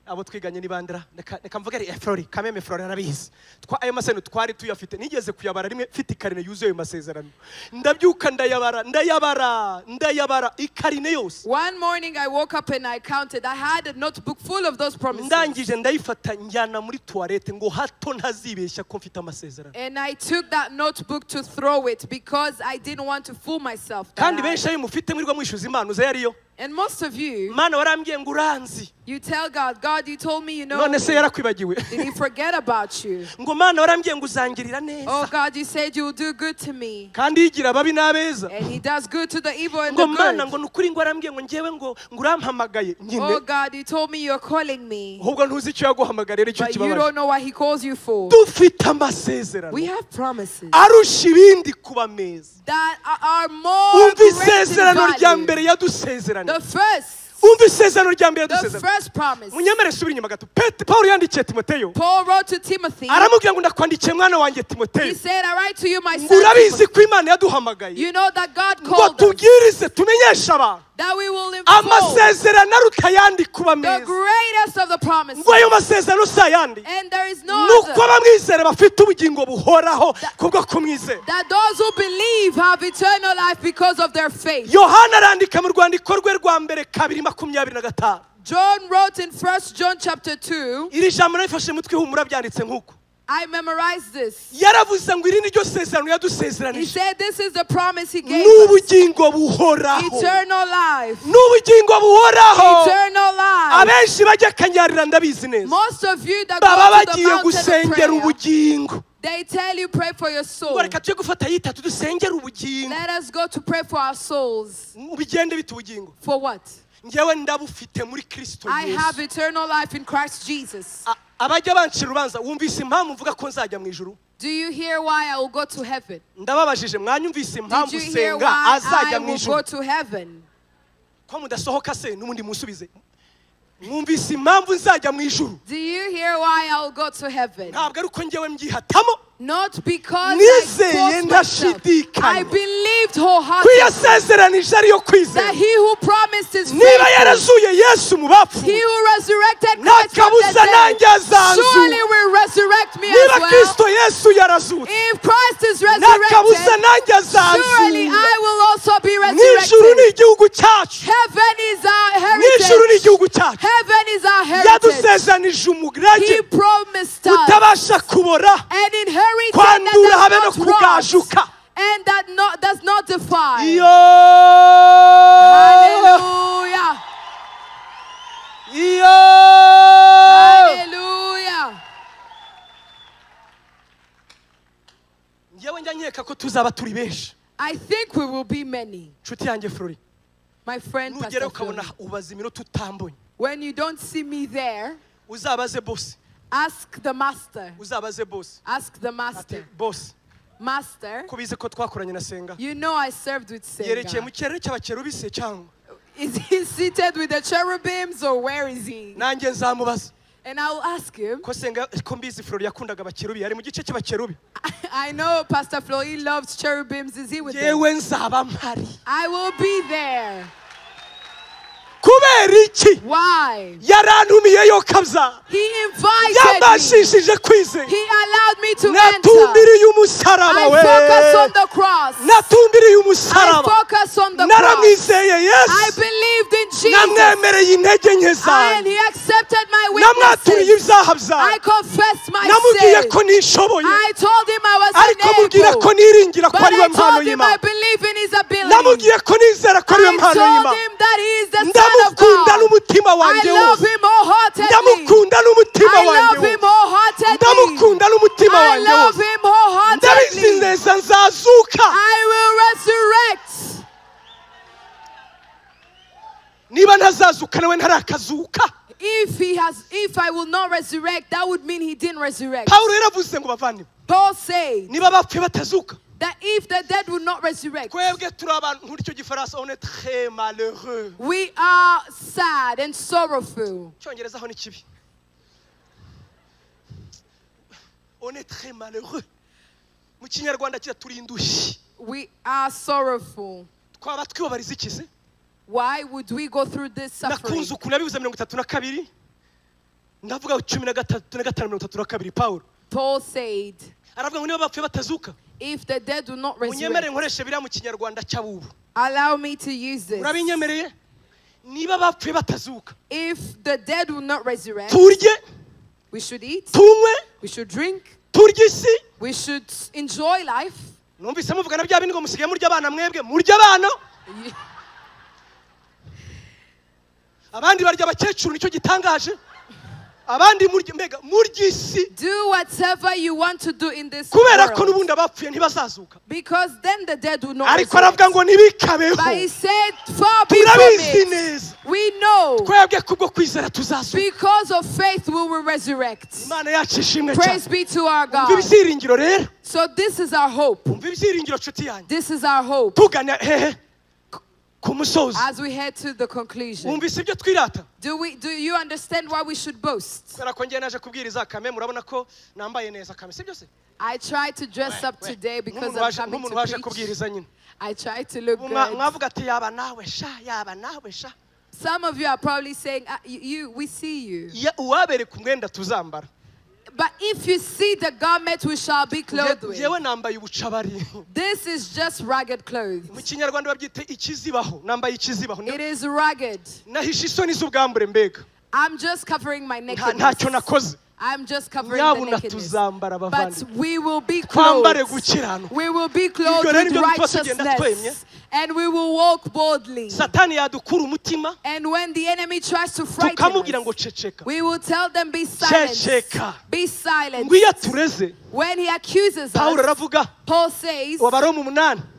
abo twiganye nibandira reka mvuga ari Flori kameme Flori arabizi ayo masezerano twari tuyafite nigeze kuyabara rimwe mfite ikarine yuzuye ayo masezerano ndabyuka ndayabara ikarine yose. One morning I woke up and I counted. I had a notebook full of those promises. Ndangije ndayifata njyana muri toilette ngo hato ntazibeshya ko mfite amasezerano. And I took that notebook to throw it because I didn't want to fool myself. Kandi benshi ayo mufite mwirwa mwishuza impano ze yariyo. And most of you, you tell God, God, you told me you know me. Did he forget about you? Oh God, you said you will do good to me. And he does good to the evil and the good. Oh God, you told me you're calling me. But you don't know what he calls you for. We have promises that are more great in value. The first promise. Paul wrote to Timothy. He said, I write to you, my son Timothy. You know that God called us, that we will inform the greatest of the promises. And there is no other. That those who believe have eternal life because of their faith. John wrote in 1 John chapter 2. I memorized this. He said this is the promise he gave us. Eternal life. Eternal life. Most of you that go to the mountain of prayer, they tell you pray for your soul. Let us go to pray for our souls. For what? I have eternal life in Christ Jesus. Do you hear why I will go to heaven? Did you hear why I will go to heaven? Do you hear why I will go to heaven? Not because I forced myself. I believed wholeheartedly that he who promised is faithful. He who resurrected Christ from the dead surely will resurrect me as well. If Christ is resurrected, surely I will also be resurrected. Heaven is our heritage. Heaven is our heritage. He promised us an inheritance and that does not defile. Hallelujah. Hallelujah. tuzaba turi benshi. I think we will be many. Nshuti yanjye Flori. My friend Pastor Flori. When you don't see me there, uzabaze boss. Ask the master. Uzabaze boss. Ask the master. Boss. Master. Kubize ko twakoranye na Senga. You know I served with Senga. Yerekeye mu kirere cy'abakerubise cyangwa. Is he seated with the cherubims or where is he? Nanjye nzamubaza. And I will ask him. Ko Senga ko mbizi Flori yakundaga abakerubi ari mu gice cy'abakerubi. I know Pastor Flori loves cherubims. Is he with them? Yewe nzaba mpari. I will be there. Kubera iki? Why? Yarantumiyeyo kabza. He invited Yabashishije kwizera. He allowed me to enter. Natumbiriye umusaraba we. I focus on the cross. Natumbiriye umusaraba. I focus on the cross. Naramwizeye Yesu. I believed in Jesus. Namwemereye intege nke zanjye. And he accepted my weaknesses. Namwaturiye ibyaha byanjye. I confessed my namubwiye sin. ko nishoboye. I told him I was ariko mubwira ko niringira ko ari we mpano y'Imana. But I told him I believe in his ability. namubwiye ko nizera ko ari we mpano y'Imana. I told him that he is the son of ndamukunda God. n'umutima wanjye I love him wholeheartedly. ndamukunda n'umutima wanjye I love him wholeheartedly. ndamukunda n'umutima I wanjye love him wholeheartedly. ndabizi neza nzazuka. I will resurrect. niba ntazazuka nawe ntarakazuka. If I will not resurrect, that would mean he didn't resurrect. Pawulo yaravuze ngo bavandimwe. Paul said niba bapfuye batazuka. that if the dead would not resurrect, twebwe turi abantu nk'icyo gifaransa on est très malheureux. We are sad and sorrowful. Cyongereza ho ni kibi. On est très malheureux. Mu kinyarwanda kira turi indushyi. We are sorrowful. Twaba twibabariza iki se? Why would we go through this suffering? Nakunze ukuntu yabivuze 32 ndavuga 13:32 Paul. Paul said, aravuga ngo niba bapfuye batazuka. If the dead do not resurrect. Unyemere nkoreshe biriya mu kinyarwanda cy'abubu. Allow me to use this. Urabinyemereye? Niba bapfuye batazuka. If the dead will not resurrect, turye. We should eat. Tunywe. We should drink. Turye isi. We should enjoy life. Numvise muvugana bya bindi ngo musigaye murya abana mwebwe. Murya abana. Abandi barya abakecuru nicyo gitangaje. Abandi mbega murya isi. Do whatever you want to do in this kubera ko nubundi abapfuye ntibazazuka. Because then the dead will not resurrect. Ariko aravuga ngo nibikabeho. But he said far be from it. We know. Twebwe kubwo kwizera tuzazuka. Because of faith we will resurrect. Imana yacu ishimwe cyane. Praise be to our God. Ibyiringiro rero. So this is our hope. Ibyiringiro nshuti yanjye. This is our hope. Tugana hehe. As we head to the conclusion, do you understand why we should boast? I try to dress up today because I'm coming to preach. I try to look good. Some of you are probably saying, we see you. But if you see the garment we shall be clothed with, this is just ragged clothes. It is ragged. I'm just covering my nakedness. I'm just covering the nakedness. But we will be clothed. We will be clothed with righteousness. And we will walk boldly. And when the enemy tries to frighten us, we will tell them, be silent. Be silent. When he accuses us, Paul says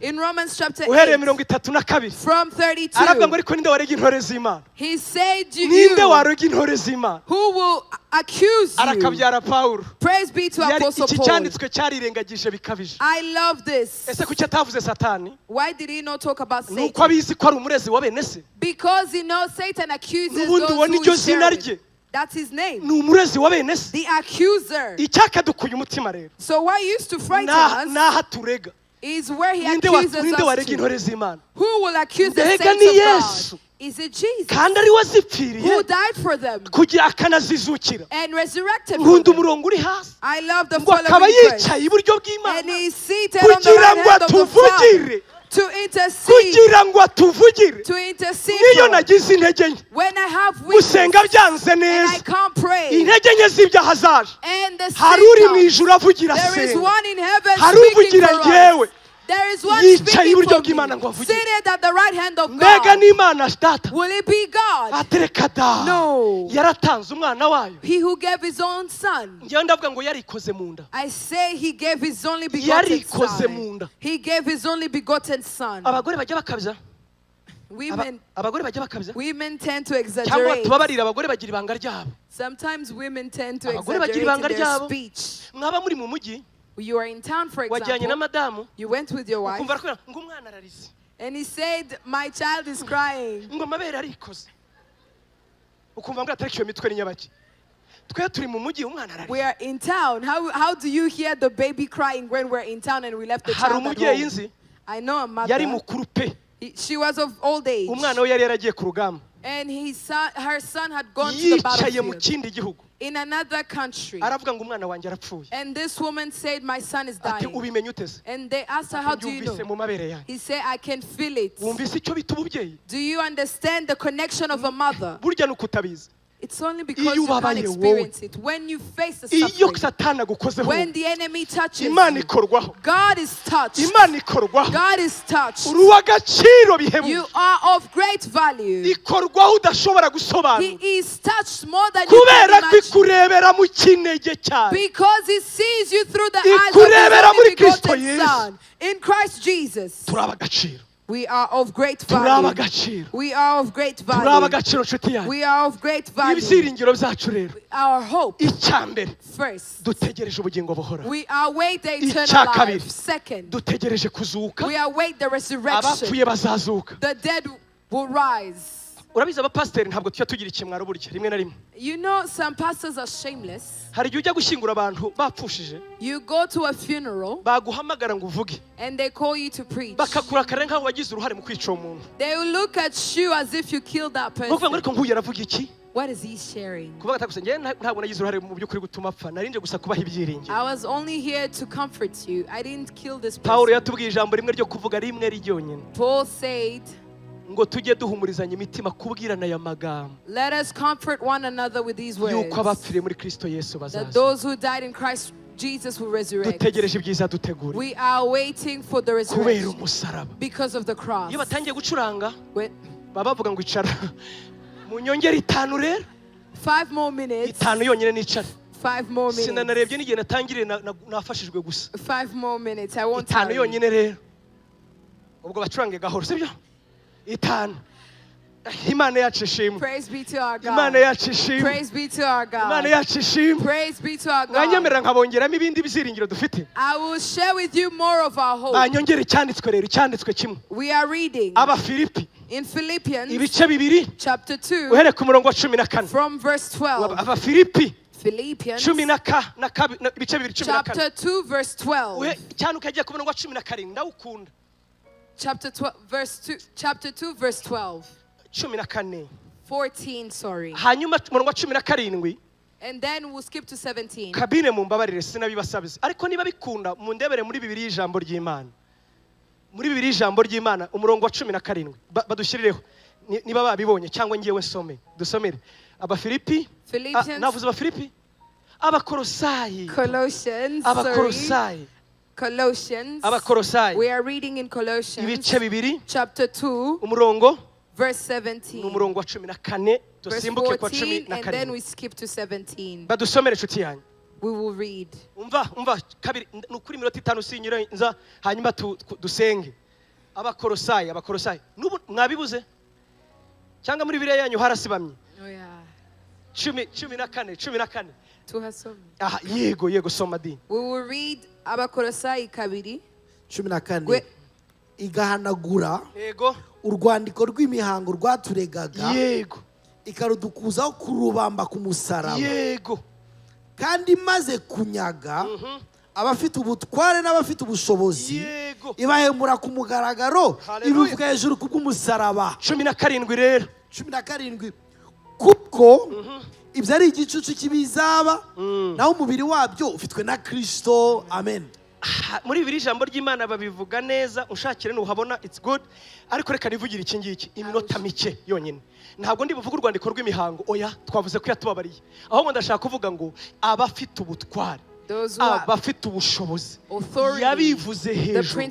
in Romans chapter 8 from 32, he said, who will accuse you? Praise be to Apostle Paul. I love this. Why did he not talk about Satan? Because he knows Satan accuses those who share it. That's his name. The accuser. So what used to frighten us is where he accuses us to. Who will accuse the saints of God? Is it Jesus who died for them and resurrected for them? I love the following verse. And he is seated on the right hand of the Father to intercede for. When I have weakness and I can't pray, and the sick come, there is one in heaven speaking for us. There is one speaking for me, seated at the right hand of God. Will it be God? No. He who gave his own son. I say he gave his only begotten son. He gave his only begotten son. Women tend to exaggerate. Sometimes women tend to exaggerate in their speech. You are in town, for example. You went with your wife. And he said, my child is crying. We are in town. How do you hear the baby crying when we're in town and we left the child at home? I know a mother. She was of old age. And her son had gone to the battlefield in another country. And this woman said, my son is dying. And they asked her, how do you know? He said, I can feel it. Do you understand the connection of a mother? It's only because you can't experience it. When you face the suffering, when the enemy touches you, God is touched. God is touched. You are of great value. He is touched more than you can imagine. Because he sees you through the eyes of his only begotten Son. In Christ Jesus. We are of great value. We are of great value. We are of great value. Our hope. First. We await the eternal life. Second. We await the resurrection. The dead will rise. You know, some pastors are shameless. You go to a funeral and they call you to preach. They will look at you as if you killed that person. What is he sharing? I was only here to comfort you. I didn't kill this person. Paul said, let us comfort one another with these words, that those who died in Christ Jesus will resurrect. We are waiting for the resurrection because of the cross. When 5 more minutes. 5 more minutes. 5 more minutes. I won't tell you. Praise be to our God. Praise be to our God. Praise be to our God. I will share with you more of our hope. We are reading in Philippians chapter 2 from verse 12. Philippians chapter 2 verse 12. Chapter 2 verse 12. 14, sorry. And then we'll skip to 17. Colossians. We are reading in Colossians chapter 2 verse 17. Verse 14, and then we skip to 17. We will read. Oh yeah. We will read Abakolosai kabiri 14 igahanagura urwandiko rw'imihango rwaturegaga ikarudukuzaho kurubamba ku musaraba kandi maze kunyaga abafite ubutware n'abafite ubushobozi ibahemura ku mugaragaro ibuvuga hejuru kubw'umusaraba 17 rero 17 kuko ibyo ari igicucu kibizaba naho umubiri wabyo ufitwe na Kristo. Amen. Muri bibiri ijambo ry'Imana babivuga neza ushakire n'uhabona it's good, ariko reka nivugira iki ngiki iminota mike yonyine. Ntabwo ndi buvuga urwandiko rw'imihango, oya twavuze ko yatubabariye, ahubwo ndashaka kuvuga ngo abafite ubutware abafite ubushobozi yabivuze hejuru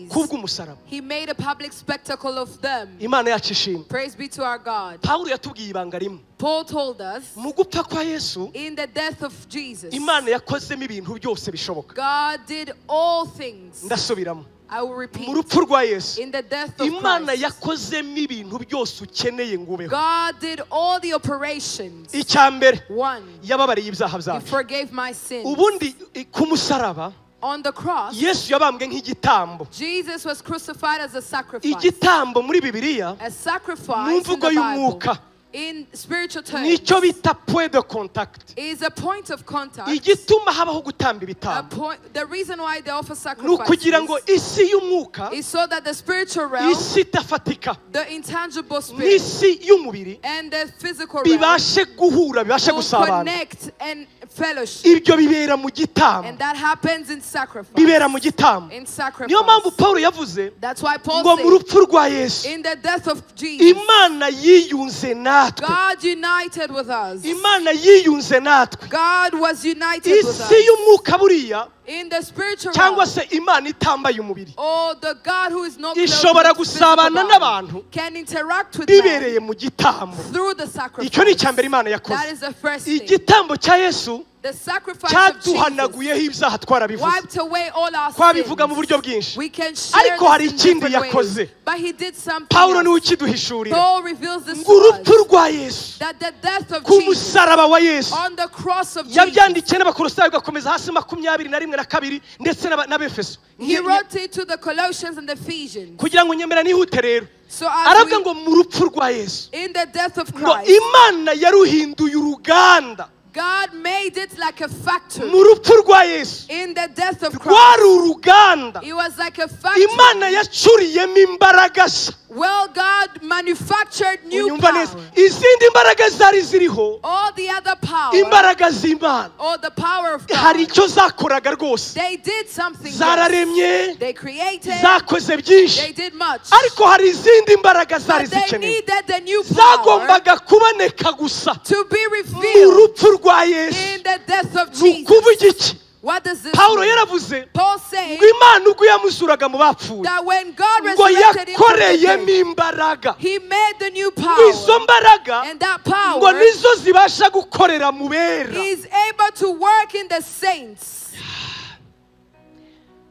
kubw'umusaraba. He made a public spectacle of them. Imana yacu ishimwe. Praise be to our God. Pawulo yatubwiye ibanga rimwe. Paul told us mu gupfa kwa Yesu in the death of Jesus Imana yakozemo ibintu byose bishoboka. God did all things. Ndasubiramo. I will repeat. Mu rupfu rwa Yesu in the death of Imana Christ yakozemo ibintu byose ukeneye ngo ubeho. God did all the operations. Icyambere He yababariye ibyaha byacu. forgave my sins. Ubundi ku musaraba on the cross, Yesu yabambwe nk'igitambo. Jesus was crucified as a sacrifice. Igitambo muri Bibiliya A sacrifice mu mvugo y'umwuka in spiritual terms nicyo bita point de contact. Is a point of contact. Igituma habaho gutamba ibitambo. The reason why they offer sacrifices nukugira ngo isi y'umwuka is so that the spiritual realm, isi itafatika, the intangible spirit, n'isi y'umubiri and the physical realm bibashe guhura, bibashe gusabana. Connect and fellowship. Ibyo bibera mu gitambo. And that happens in sacrifice. Bibera mu gitambo. In sacrifice. Niyo mpamvu Paulo yavuze That's why Paul ngo mu rupfu rwa Yesu in the death of Jesus Imana yiyunze natwe. God united with us. Imana yiyunze natwe. God was united with us. Isi y'umwuka buriya in the spiritual cyangwa se Imana itambaye umubiri or the God who is not ishobora gusabana n'abantu can interact with bibereye mu gitambo. Through the sacrifice. Icyo ni icyambere Imana yakoze. That is the first thing. Igitambo cya Yesu the sacrifice of Jesus ibyaha twarabivuze. wiped away all our twabivuga mu buryo bwinshi. We can share ariko hari this in ikindi different ways. yakoze. But he did something Paulo niwe else. ukiduhishurira Paul reveals this ngo urupfu rwa Yesu that the death of ku Jesus musaraba wa Yesu on the cross of Jesus. yabyandikiye n'Abakolosayi gakomeza hasi 21:2 ndetse n'Abefeso. He wrote it to the Colossians and the Ephesians. kugira ngo nyemera nihute rero So aravuga ngo mu rupfu rwa Yesu in the death of ngo Christ Imana yaruhinduye uruganda. God made it like a factory. Mu rupfu rwa Yesu In the death of rwari Christ, uruganda it was like a factory. Imana yacuriyemo imbaraga nshya. Well, God manufactured new Unyumva power. neza izindi mbaraga zari ziriho All the other power, imbaraga z'Imana or the power of hari God, icyo zakoraga rwose. they did something. Zararemye, They created, zakoze byinshi, they did much. ariko hari izindi mbaraga zari But they zikenewe needed the new power zagombaga kuboneka gusa to be mu revealed rupfu rwa Yesu. in the death of Ni ukuvuga Jesus. iki? What does this Paulo mean? yaravuze Paul said ngo Imana ubwo yamuzuraga mu bapfuye that when God ngo resurrected him from the yakoreyemo dead, imbaraga. he made the new Ngo power. izo mbaraga And that ngo power nizo zibasha gukorera mu bera. is able to work in the saints.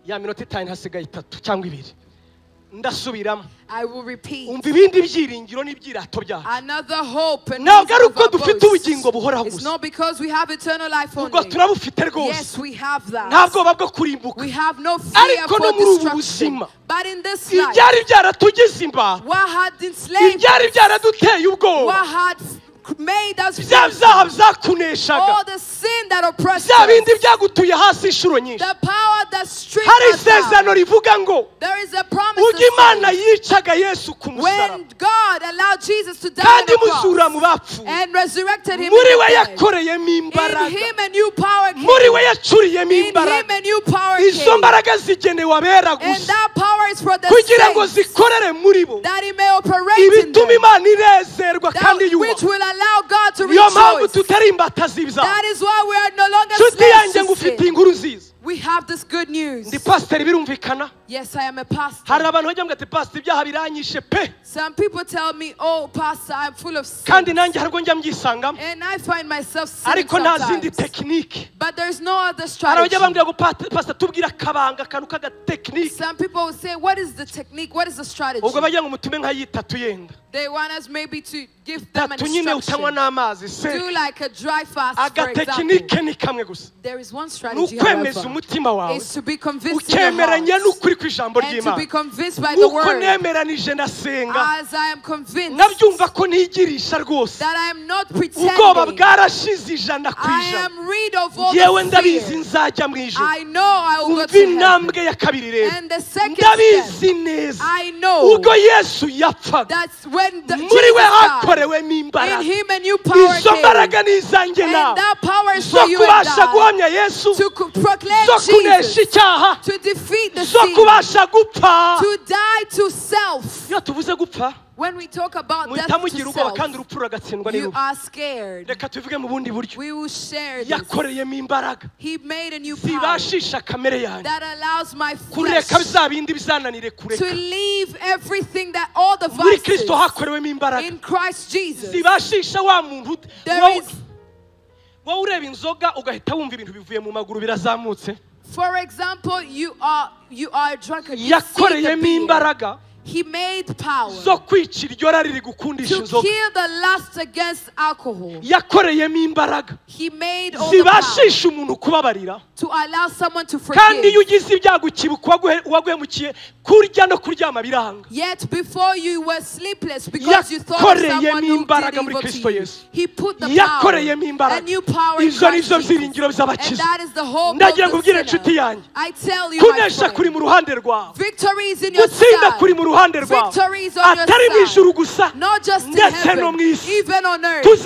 Ya minota 5 hasigaye 3 cyangwa 2. Ndasubiramo. I will repeat. Umva ibindi byiringiro n'ibyirato byacu. Another hope and Ntabwo reason ari of uko our dufite boast. ubugingo buhoraho It's gusa. not because we have eternal life Ubwo only. turabufite rwose. Yes, we have Nta that. bwoba bwo kurimbuka. We have no fear Ariko no for muri ubu destruction. buzima But in this life, ibyari byaratugize imbata, what had enslaved ibyari us, byaraduteye ubwoba, what had made us bya byaha byakuneshaga, all the sin that oppressed bya bindi us, byagutuye hasi inshuro nyinshi. the power that stripped Hari us down. isezerano rivuga ngo There is a promise ubwo Imana that says, yicaga Yesu ku musaraba when God allowed Jesus to die on kandi the muzura mu cross bapfuye, and resurrected him muri in we the dead, yakoreyemo in imbaraga, him a new power came. muri we yacuriyemo In him imbaraga. a new power Izo came. mbaraga zigenewe abera And gusa that power is for the kugira ngo saints, zikorere muri bo that he may operate in ibituma them, Imana inezerwa that kandi which yubahwa. will allow God to Niyo mpamvu rejoice. tutari imbata z'ibyaha. That is why we are no longer Nshuti yanjye slaves to ngufite sin. inkuru nziza. We have this good news. Ndi pasiteri birumvikana. Yes, I am a pastor. Hari abantu bajya ngo ati pasiteri ibyaha biranyishe pe. Some people tell me, oh, pastor, I'm full of sin. Kandi nanjye harwo njya mbyisangamo. And I find myself sinning Ariko nta zindi sometimes. tekinike. But there's no other Hari strategy. abajya bambwira ngo pasiteri tubwira akabanga akantu k'agatekinike. Some people will say, what is the technique? What is the strategy? Ubwo bajya ngo mutume nk'ayitatu yenda. They want us maybe to give them an Tatu nyine utanywa instruction. n'amazi se. Do like a dry fast, for example. Agatekinike ni kamwe gusa. There is one Ni strategy, ukwemeza however, umutima wawe. is to be convinced in your Ukemeranya heart n'ukuri kw'ijambo and to be ry'Imana. convinced by the Nk'uko word. nemeranije ndasenga. As I am convinced Nabyumva ko ntigirisha rwose. that I am not Ubwoba pretending. bwarashize 100%. I am rid of all Yewe the ndabizi fear. nzajya mu ijuru. I know I will go Umva to heaven. intambwe ya kabiri rero. And the second Ndabizi step, neza. I know Ubwo Yesu yapfaga. that's when the Muri Jesus we died. hakorewemo In imbaraga. him a new power Izo came. mbaraga ni izanjye And nawe. that power is Zo for you and kubasha I. guhamya Yesu. To proclaim Zo kunesha Jesus. icyaha. To defeat the Zo sin. kubasha gupfa. To die to self. Iyo tuvuze gupfa when we talk about death muhita to mugira ubwoba self, kandi urupfu ruragatsindwa you n'irupfu. are scared. Reka tuvuge mu bundi buryo. We will share this. Yakoreyemo imbaraga He made a new power zibashisha kamere yanjye that allows my flesh kureka bya bindi bizananire to kureka. leave everything that all the Muri vices Kristo hakorewemo imbaraga in Christ Jesus. zibashisha wa muntu There is, wowe ureba inzoga ugahita wumva ibintu bivuye mu maguru birazamutse. for example, you are a drunkard. You see the Yakoreyemo beer. imbaraga He made power zo kwica iryo rari rigukundisha to inzoga. kill the lust against alcohol. Yakoreyemo imbaraga He made all the power zibashisha umuntu kubabarira. to allow someone to Kandi iyo forgive. ugize ibyago ukibuka uwaguhemukiye kurya no kuryama biranga. Yet before you were sleepless because you thought of someone who did evil to you. He put the power, a new power in Christ Jesus. And that is the hope of the sinner. I tell you, my friend, victory is in your side. Victory is on your side. Not just in heaven, even on earth. We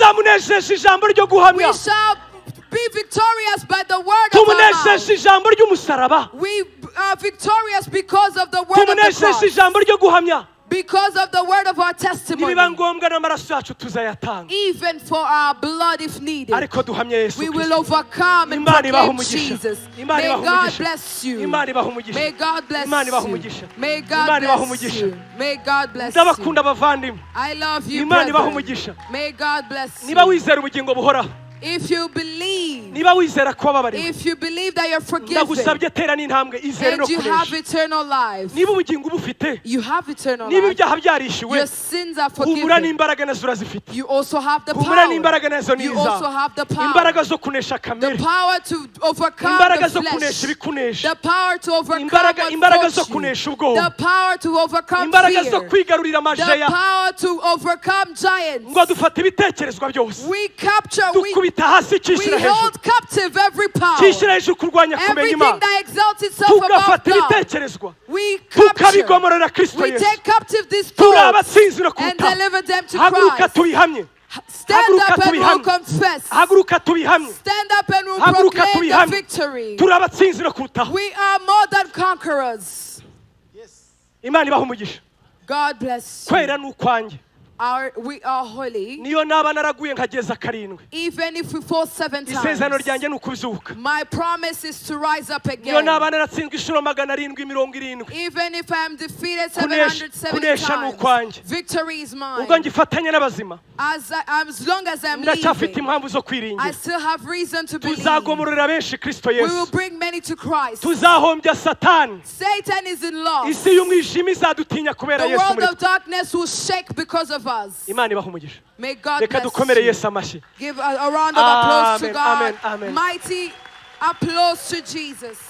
shall be victorious by the word of our mouth. We are victorious because of the word of the cross. Because of the word of our testimony. Even for our blood if needed. We will overcome and proclaim Jesus. May God bless you. May God bless you. May God bless you. May God bless you. I love you, brother. May God bless you. If you believe that you're forgiven and you have eternal life, you have eternal life. Your sins are forgiven. You also have the power. You also have the power. The power to overcome the flesh. The power to overcome unfortunate. The power to overcome fear. The power to overcome giants. We capture, we hold captive every power. Everything that exalts itself above God. We capture. We take captive these thoughts and deliver them to Christ. Stand up and we'll confess. Stand up and we'll proclaim the victory. We are more than conquerors. God bless you. We are holy. Even if we fall 7 times, my promise is to rise up again. Even if I am defeated 770 times, victory is mine. As long as I'm living, I still have reason to believe. We will bring many to Christ. Satan is in loss. The world of darkness will shake because of us. May God bless you. Give a round of applause to God. Mighty applause to Jesus.